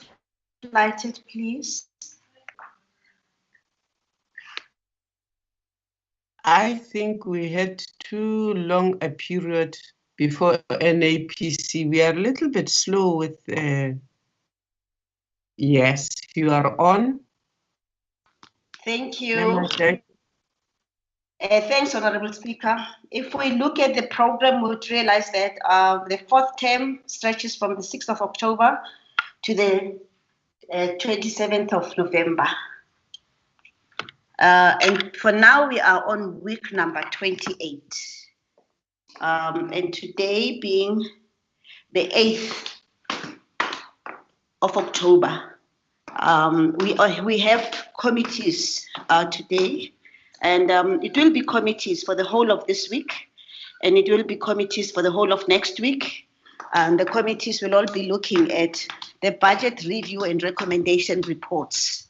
lighted, please? I think we had too long a period before NAPC. We are a little bit slow with, yes, you are on. Thank you. Thanks, Honorable Speaker. If we look at the program, we would realize that the fourth term stretches from the 6th of October to the 27th of November. And for now, we are on week number 28. And today being the 8th of October, we have committees today, and it will be committees for the whole of this week, and it will be committees for the whole of next week. And the committees will all be looking at the budget review and recommendation reports.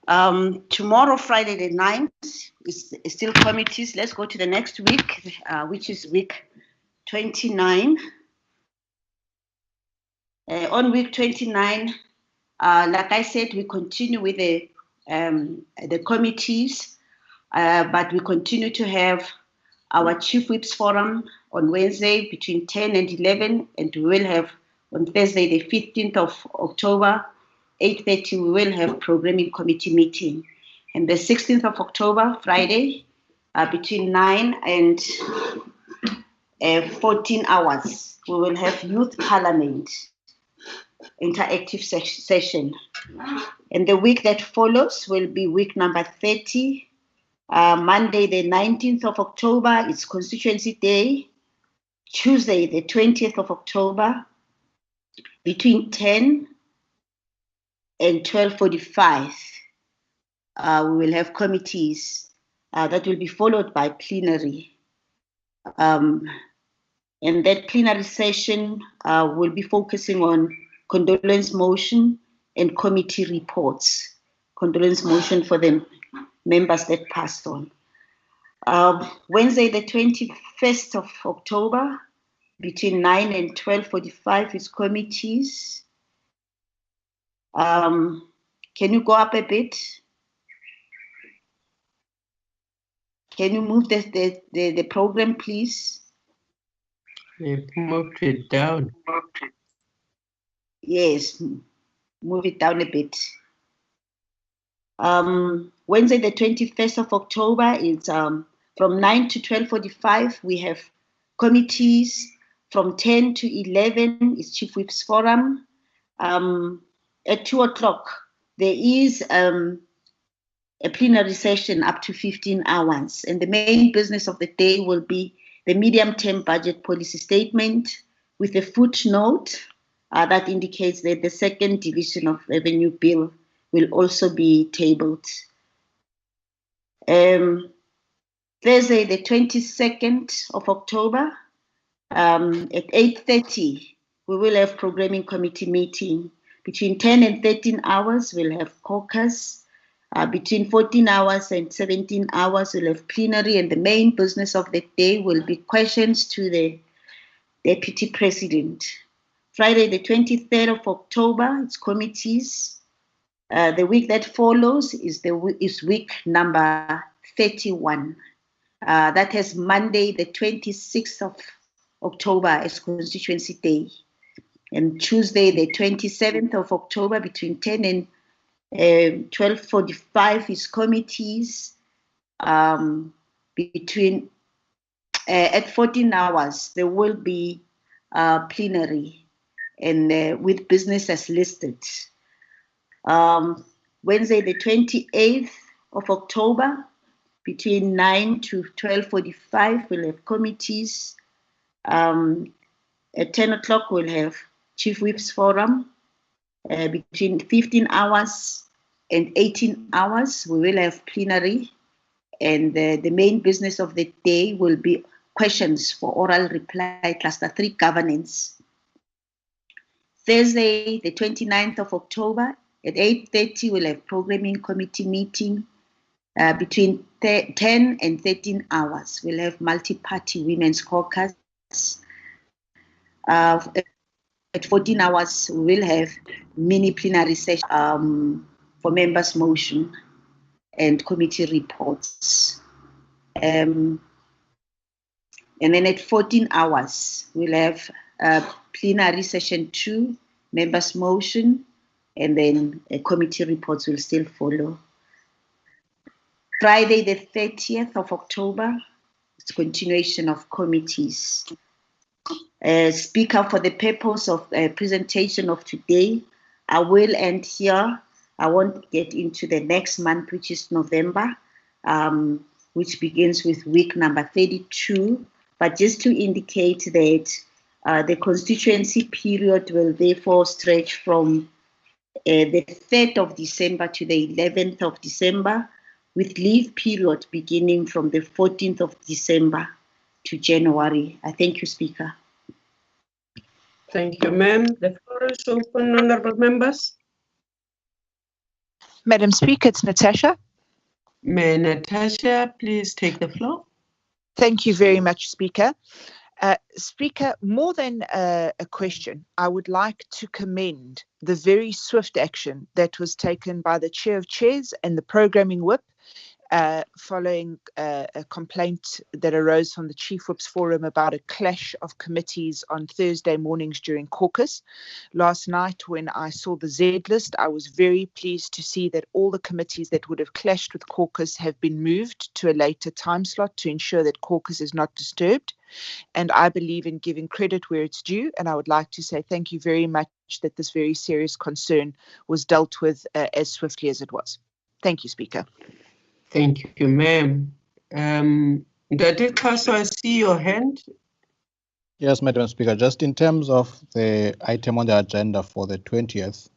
Tomorrow, Friday the 9th, is still committees. Let's go to the next week, which is week 29. On week 29, like I said, we continue with the committees, but we continue to have our Chief Whips Forum on Wednesday between 10 and 11, and we will have on Thursday the 15th of October, 8:30, we will have programming committee meeting. And the 16th of October, Friday, between 9 and 14 hours, we will have Youth Parliament interactive session. And the week that follows will be week number 30. Monday, the 19th of October, it's Constituency Day. Tuesday, the 20th of October, between 10 and 12:45, we will have committees that will be followed by plenary. And that plenary session will be focusing on condolence motion and committee reports. Condolence motion for the members that passed on. Wednesday, the 21st of October, between 9 and 12:45 is committees. Can you go up a bit? Can you move the program, please? You've moved it down. Yes, move it down a bit. Wednesday, the 21st of October, is from 9 to 12:45. We have committees. From 10 to 11 is Chief Whips Forum. At 2 o'clock, there is a plenary session up to 15 hours. And the main business of the day will be the medium-term budget policy statement with a footnote that indicates that the second division of revenue bill will also be tabled. Thursday, the 22nd of October, at 8:30, we will have programming committee meeting. Between 10 and 13 hours, we'll have caucus. Between 14 hours and 17 hours, we'll have plenary, and the main business of the day will be questions to the Deputy President. Friday, the 23rd of October, it's committees. The week that follows is week number 31. That has Monday, the 26th of October as Constituency Day. And Tuesday, the 27th of October, between 10 and 12:45 is committees. At 14 hours, there will be plenary and with business as listed. Wednesday, the 28th of October, between 9 to 12:45, we'll have committees. At 10 o'clock, we'll have Chief Whip's Forum. Between 15 hours and 18 hours, we will have plenary. And the main business of the day will be questions for oral reply, Cluster 3 governance. Thursday, the 29th of October, at 8:30, we'll have programming committee meeting. Between 10 and 13 hours, we'll have multi-party women's caucus. At 14 hours, we will have mini plenary session for members' motion and committee reports. And then at 14 hours, we'll have plenary session 2, members' motion, and then committee reports will still follow. Friday, the 30th of October, it's continuation of committees. Speaker, for the purpose of presentation of today, I will end here. I won't get into the next month, which is November, which begins with week number 32. But just to indicate that the constituency period will therefore stretch from the 3rd of December to the 11th of December, with leave period beginning from the 14th of December to January. I thank you, Speaker. Thank you, ma'am. The floor is open, honorable members. Madam Speaker, it's Natasha. May Natasha please take the floor? Thank you very much, Speaker. Speaker, more than a question, I would like to commend the very swift action that was taken by the Chair of Chairs and the Programming Whip following a complaint that arose from the Chief Whip's Forum about a clash of committees on Thursday mornings during caucus. Last night, when I saw the Z list, I was very pleased to see that all the committees that would have clashed with caucus have been moved to a later time slot to ensure that caucus is not disturbed. And I believe in giving credit where it's due, and I would like to say thank you very much that this very serious concern was dealt with as swiftly as it was. Thank you, Speaker. Thank you, ma'am. Dr. Kaso, I see your hand. Yes, Madam Speaker, just in terms of the item on the agenda for the 20th,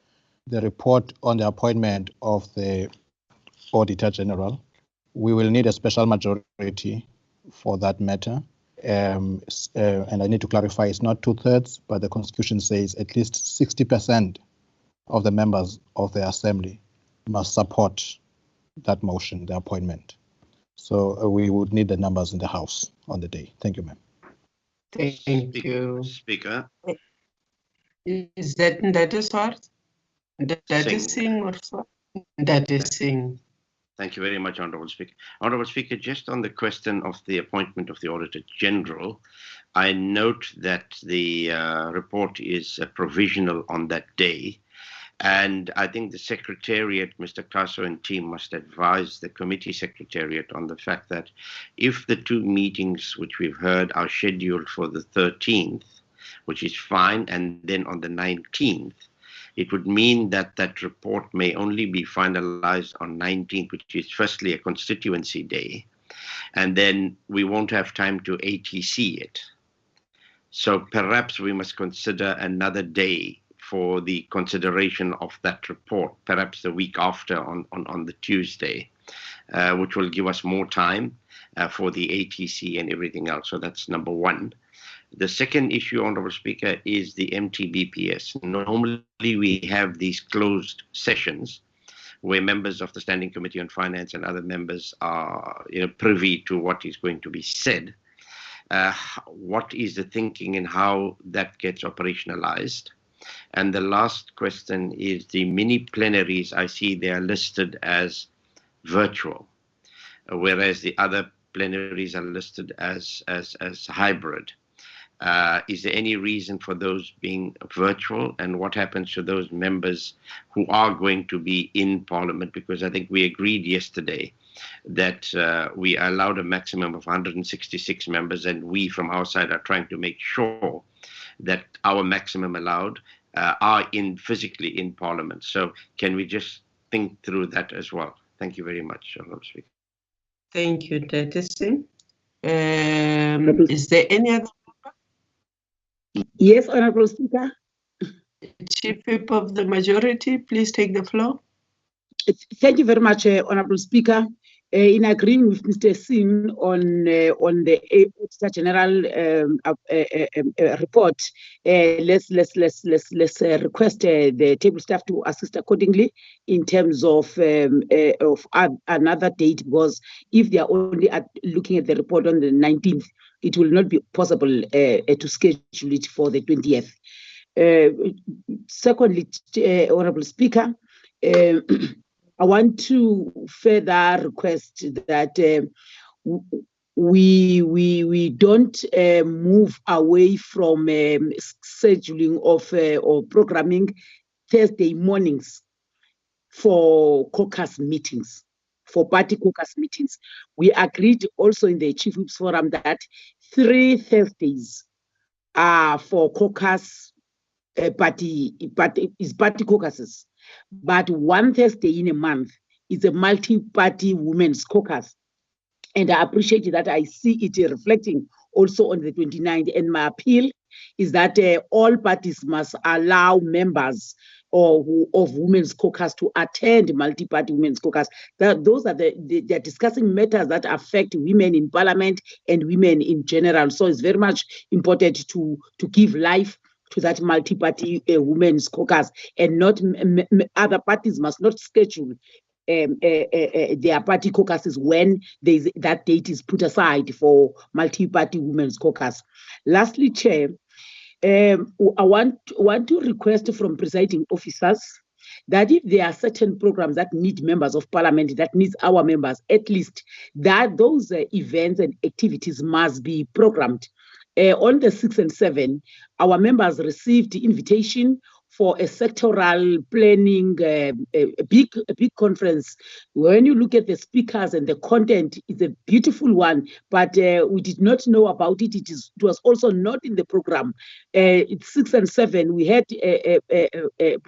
the report on the appointment of the Auditor General, we will need a special majority for that matter. And I need to clarify, it's not 2/3, but the Constitution says at least 60% of the members of the Assembly must support that motion, the appointment. So we would need the numbers in the House on the day. Thank you, ma'am. Thank you. Speaker. Is that is what? That is Singh or what? That is Singh. Thank you very much, Honourable Speaker. Honourable Speaker, just on the question of the appointment of the Auditor General, I note that the report is provisional on that day. And I think the Secretariat, Mr. Kaso and team, must advise the Committee Secretariat on the fact that if the two meetings which we've heard are scheduled for the 13th, which is fine, and then on the 19th, it would mean that that report may only be finalized on 19th, which is firstly a constituency day, and then we won't have time to ATC it. So perhaps we must consider another day for the consideration of that report, perhaps the week after on the Tuesday, which will give us more time for the ATC and everything else. So that's number one. The second issue, Honourable Speaker, is the MTBPS. Normally we have these closed sessions where members of the Standing Committee on Finance and other members are privy to what is going to be said. What is the thinking and how that gets operationalized? And the last question is the mini plenaries. I see they are listed as virtual, whereas the other plenaries are listed as hybrid. Is there any reason for those being virtual, and what happens to those members who are going to be in Parliament? Because I think we agreed yesterday that we allowed a maximum of 166 members, and we from our side are trying to make sure that our maximum allowed are physically in Parliament. So can we just think through that as well? Thank you very much, Honourable Speaker. Thank you, Dr. Singh. Is there any other? Yes, Honourable Speaker. Chief Whip of the majority, please take the floor. Thank you very much, Honourable Speaker. In agreeing with Mr. Singh on the Auditor General report, let's request the table staff to assist accordingly in terms of another date, because if they are only looking at the report on the 19th, it will not be possible to schedule it for the 20th. Secondly, Honourable Speaker, I want to further request that we don't move away from scheduling of or programming Thursday mornings for caucus meetings, for party caucus meetings. We agreed also in the Chief Whips Forum that 3 Thursdays are for caucus party caucuses. But 1 Thursday in a month is a multi-party women's caucus. And I appreciate that. I see it reflecting also on the 29th. And my appeal is that all parties must allow members of women's caucus to attend multi-party women's caucus. Those are they're discussing matters that affect women in Parliament and women in general. So it's very much important to give life to that multi-party women's caucus, and not other parties must not schedule their party caucuses when that date is put aside for multi-party women's caucus. Lastly, Chair, I want to request from presiding officers that if there are certain programs that need members of Parliament, that needs our members, at least that those events and activities must be programmed. On the 6th and 7th, our members received the invitation for a sectoral planning, a big conference. When you look at the speakers and the content, it's a beautiful one, but we did not know about it. It was also not in the program. It's 6 and 7. We had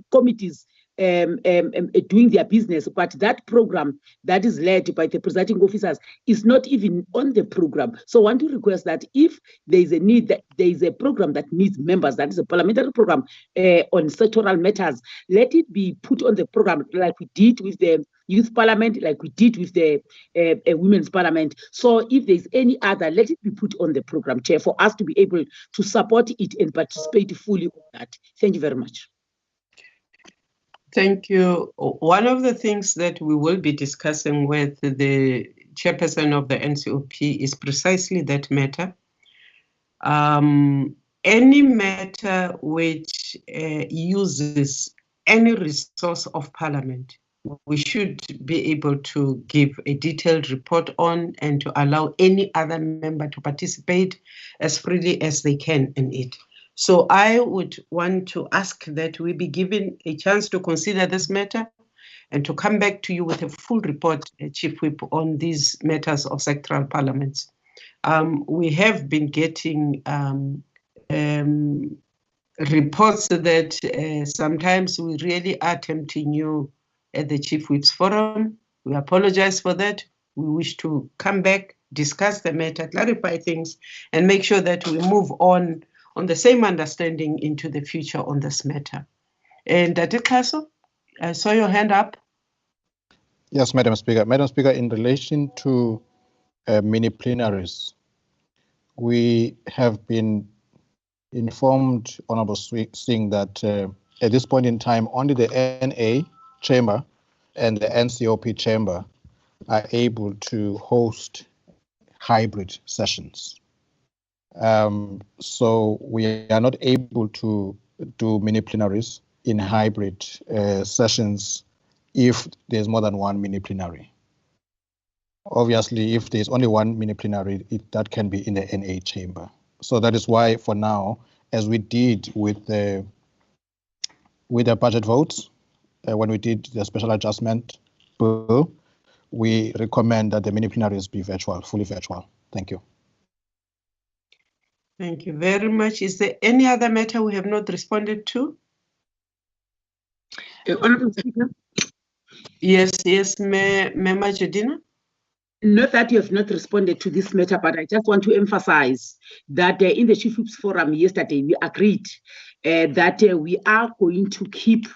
committees doing their business, but that program that is led by the presiding officers is not even on the program. So I want to request that if there is a need, that there is a program that needs members, that is a parliamentary program on sectoral matters, let it be put on the program like we did with the Youth Parliament, like we did with the Women's Parliament. So if there's any other, let it be put on the program, Chair, for us to be able to support it and participate fully in that. Thank you very much. Thank you. One of the things that we will be discussing with the chairperson of the NCOP is precisely that matter. Any matter which uses any resource of Parliament, we should be able to give a detailed report on and to allow any other member to participate as freely as they can in it. So I would want to ask that we be given a chance to consider this matter and to come back to you with a full report, Chief Whip, on these matters of sectoral parliaments. We have been getting reports that sometimes we really are tempting you at the Chief Whips Forum. We apologize for that. We wish to come back, discuss the matter, clarify things, and make sure that we move on the same understanding into the future on this matter. And Dr. Castle, I saw your hand up. Yes, Madam Speaker. Madam Speaker, in relation to mini plenaries, we have been informed, Honorable Singh, that at this point in time, only the NA chamber and the NCOP chamber are able to host hybrid sessions. So we are not able to do mini plenaries in hybrid sessions if there's more than one mini plenary. Obviously, if there's only one mini plenary, that can be in the NA chamber. So that is why, for now, as we did with the budget votes, when we did the special adjustment bill, we recommend that the mini plenaries be virtual, fully virtual. Thank you. Thank you very much. Is there any other matter we have not responded to? Honourable Speaker. Yes, Mema Jadina. Not that you have not responded to this matter, but I just want to emphasize that in the Chief Whips Forum yesterday, we agreed that we are going to keep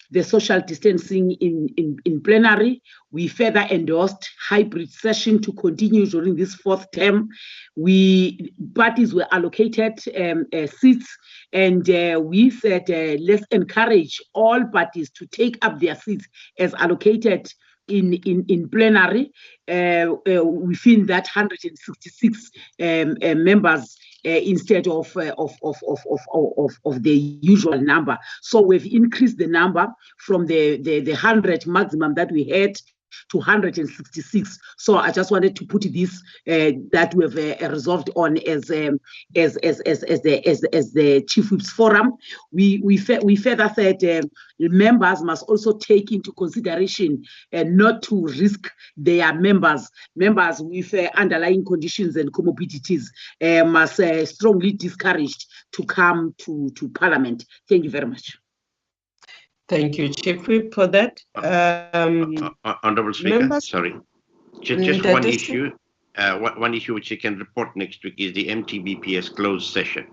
the social distancing in plenary. We further endorsed hybrid session to continue during this fourth term. Parties were allocated seats, and we said let's encourage all parties to take up their seats as allocated in plenary within that 166 members instead of the usual number. So we've increased the number from the 100 maximum that we had to 166. So I just wanted to put this that we have resolved on as the Chief Whips Forum. We further said members must also take into consideration not to risk their members with underlying conditions and comorbidities must strongly discouraged to come to Parliament. Thank you very much. Thank you, Chief Whip, for that. Honourable Speaker, members? sorry. Just one issue. One issue which you can report next week is the MTBPS closed session.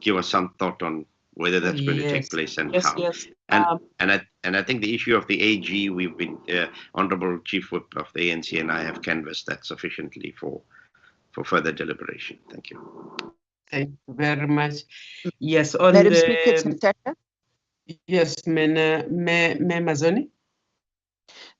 Give us some thought on whether that's going to take place and how. Yes. And I think the issue of the AG, we've been Honourable Chief Whip of the ANC and I have canvassed that sufficiently for further deliberation. Thank you. Thank you very much. Yes, on Madam the Speaker, yes, Mazoni.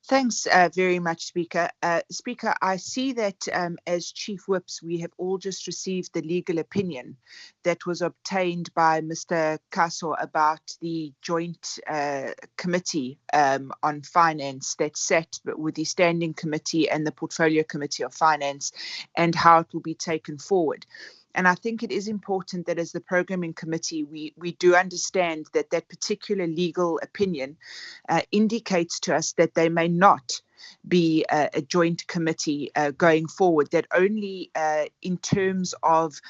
Thanks very much, Speaker. Speaker, I see that as Chief Whips, we have all just received the legal opinion that was obtained by Mr. Kaso about the joint committee on finance that sat with the Standing Committee and the Portfolio Committee of Finance and how it will be taken forward. And I think it is important that as the programming committee, we do understand that that particular legal opinion indicates to us that they may not be a joint committee going forward, that only in terms of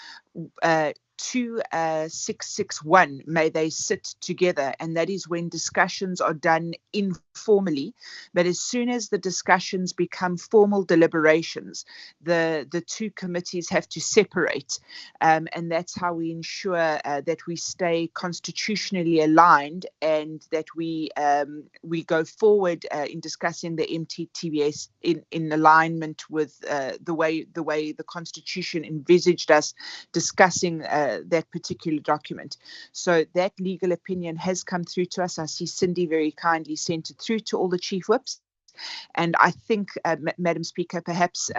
2661 may they sit together, and that is when discussions are done informally. But as soon as the discussions become formal deliberations, the two committees have to separate, and that's how we ensure that we stay constitutionally aligned and that we go forward in discussing the MTTBS in alignment with the way the Constitution envisaged us discussing that particular document. So that legal opinion has come through to us. I see Cindy very kindly sent it through to all the Chief Whips. And I think, Madam Speaker, perhaps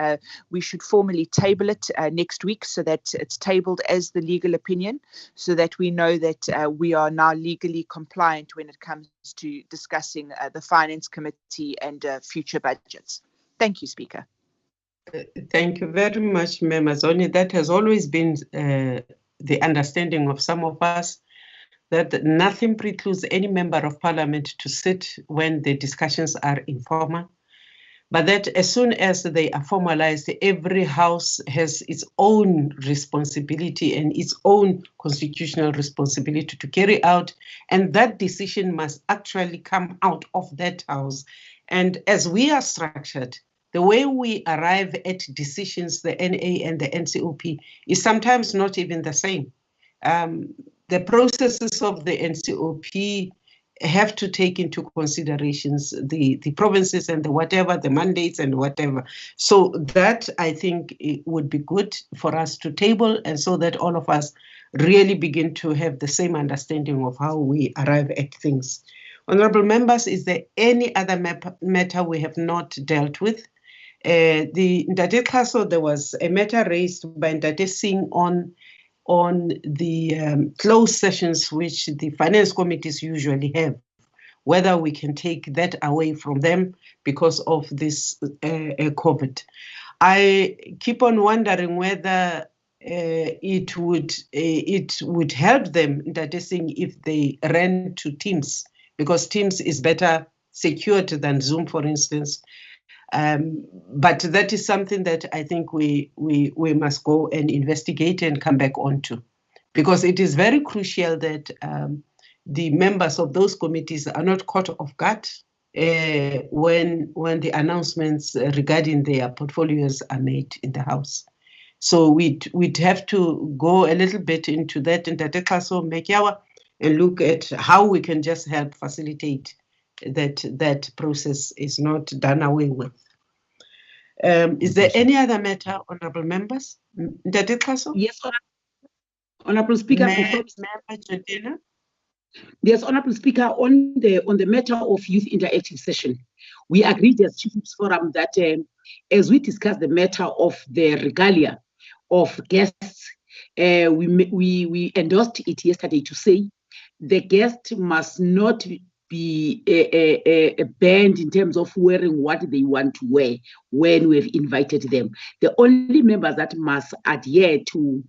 we should formally table it next week so that it's tabled as the legal opinion, so that we know that we are now legally compliant when it comes to discussing the Finance Committee and future budgets. Thank you, Speaker. Thank you very much, Mazoni. That has always been the understanding of some of us, that nothing precludes any member of Parliament to sit when the discussions are informal. but that as soon as they are formalized, every house has its own responsibility and its own constitutional responsibility to carry out, and that decision must actually come out of that house. And as we are structured, the way we arrive at decisions, the NA and the NCOP, is sometimes not even the same. The processes of the NCOP have to take into considerations the provinces and the whatever, the mandates and whatever. So that, I think, it would be good for us to table, and so that all of us really begin to have the same understanding of how we arrive at things. Honorable members, is there any other matter we have not dealt with? The Ndate Kaso, there was a matter raised by Ndate Singh on the closed sessions which the finance committees usually have, whether we can take that away from them because of this COVID. I keep on wondering whether it would help them, Ndate Singh, if they ran to Teams, because Teams is better secured than Zoom, for instance. But that is something that I think we must go and investigate and come back onto, because it is very crucial that the members of those committees are not caught off guard when the announcements regarding their portfolios are made in the House. So we'd have to go a little bit into that in Ndate Kaso Mekiawa and look at how we can just help facilitate that process is not done away with. Is there any other matter, honourable members? Ndate Kaso? Yes, Honourable Speaker. Yes, Honourable Speaker, on the matter of youth interactive session, we agreed as Chief Whip's Forum that as we discussed the matter of the regalia of guests, we endorsed it yesterday to say the guest must not be banned in terms of wearing what they want to wear when we've invited them. The only members that must adhere to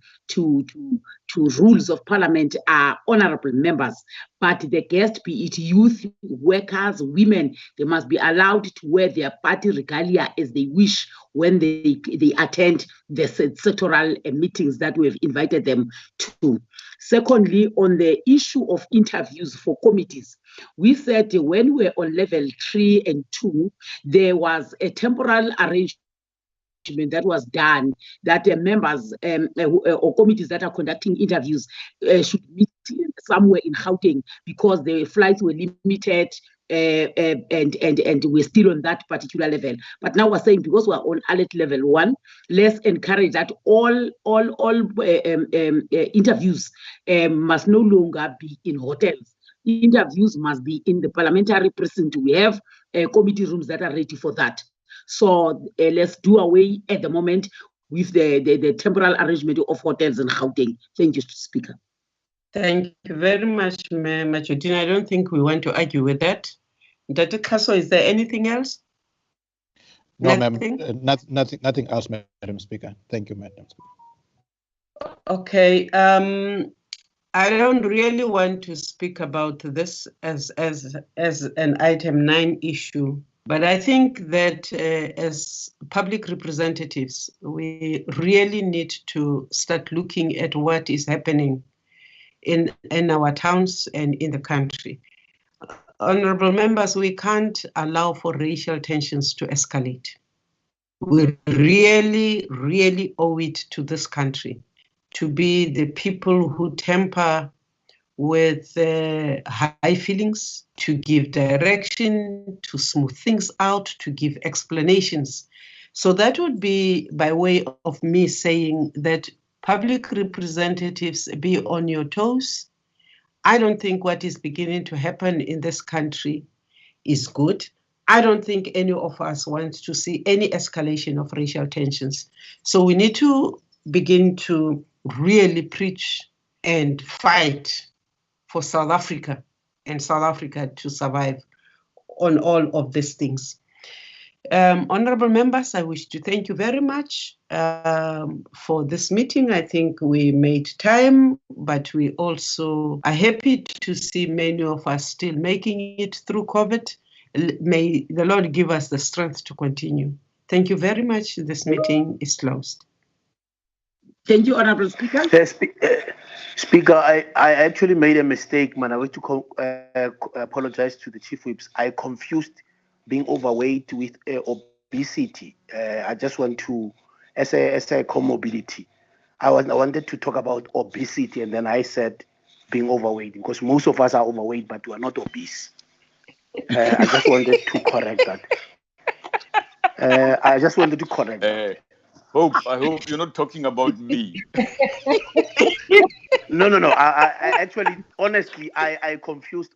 rules of parliament are honorable members, but the guests, be it youth, workers, women, they must be allowed to wear their party regalia as they wish when they attend the sectoral meetings that we've invited them to. Secondly, on the issue of interviews for committees, we said when we were on level 3 and 2, there was a temporal arrangement that was done that members or committees that are conducting interviews should meet somewhere in Gauteng because the flights were limited and we're still on that particular level. But now we're saying because we're on alert level 1, let's encourage that all interviews must no longer be in hotels. Interviews must be in the parliamentary precinct. We have committee rooms that are ready for that. So let's do away at the moment with the temporal arrangement of hotels in Gauteng. Thank you, Speaker. Thank you very much, Majority. I don't think we want to argue with that. Ndate Kaso, is there anything else? No, ma'am. Nothing else, Madam Speaker. Thank you, Madam Speaker. Okay. I don't really want to speak about this as an item 9 issue, but I think that as public representatives, we really need to start looking at what is happening in our towns and in the country. Honorable members, we can't allow for racial tensions to escalate. We really, really owe it to this country to be the people who temper with high feelings, to give direction, to smooth things out, to give explanations. So that would be by way of me saying that public representatives, be on your toes. I don't think what is beginning to happen in this country is good. I don't think any of us want to see any escalation of racial tensions. So we need to begin to really preach and fight for South Africa and South Africa to survive on all of these things. Honorable members, I wish to thank you very much for this meeting. I think we made time, but we also are happy to see many of us still making it through COVID. May the Lord give us the strength to continue. Thank you very much. This meeting is closed. Thank you, Honorable Speaker. Speaker, I actually made a mistake, man. I wish to apologize to the Chief Whips. I confused being overweight with obesity. I just want to, as a comorbidity, I wanted to talk about obesity, and then I said being overweight, because most of us are overweight, but we are not obese. I just wanted to correct that. I just wanted to correct that. I hope you're not talking about me. No. I actually, honestly, I confused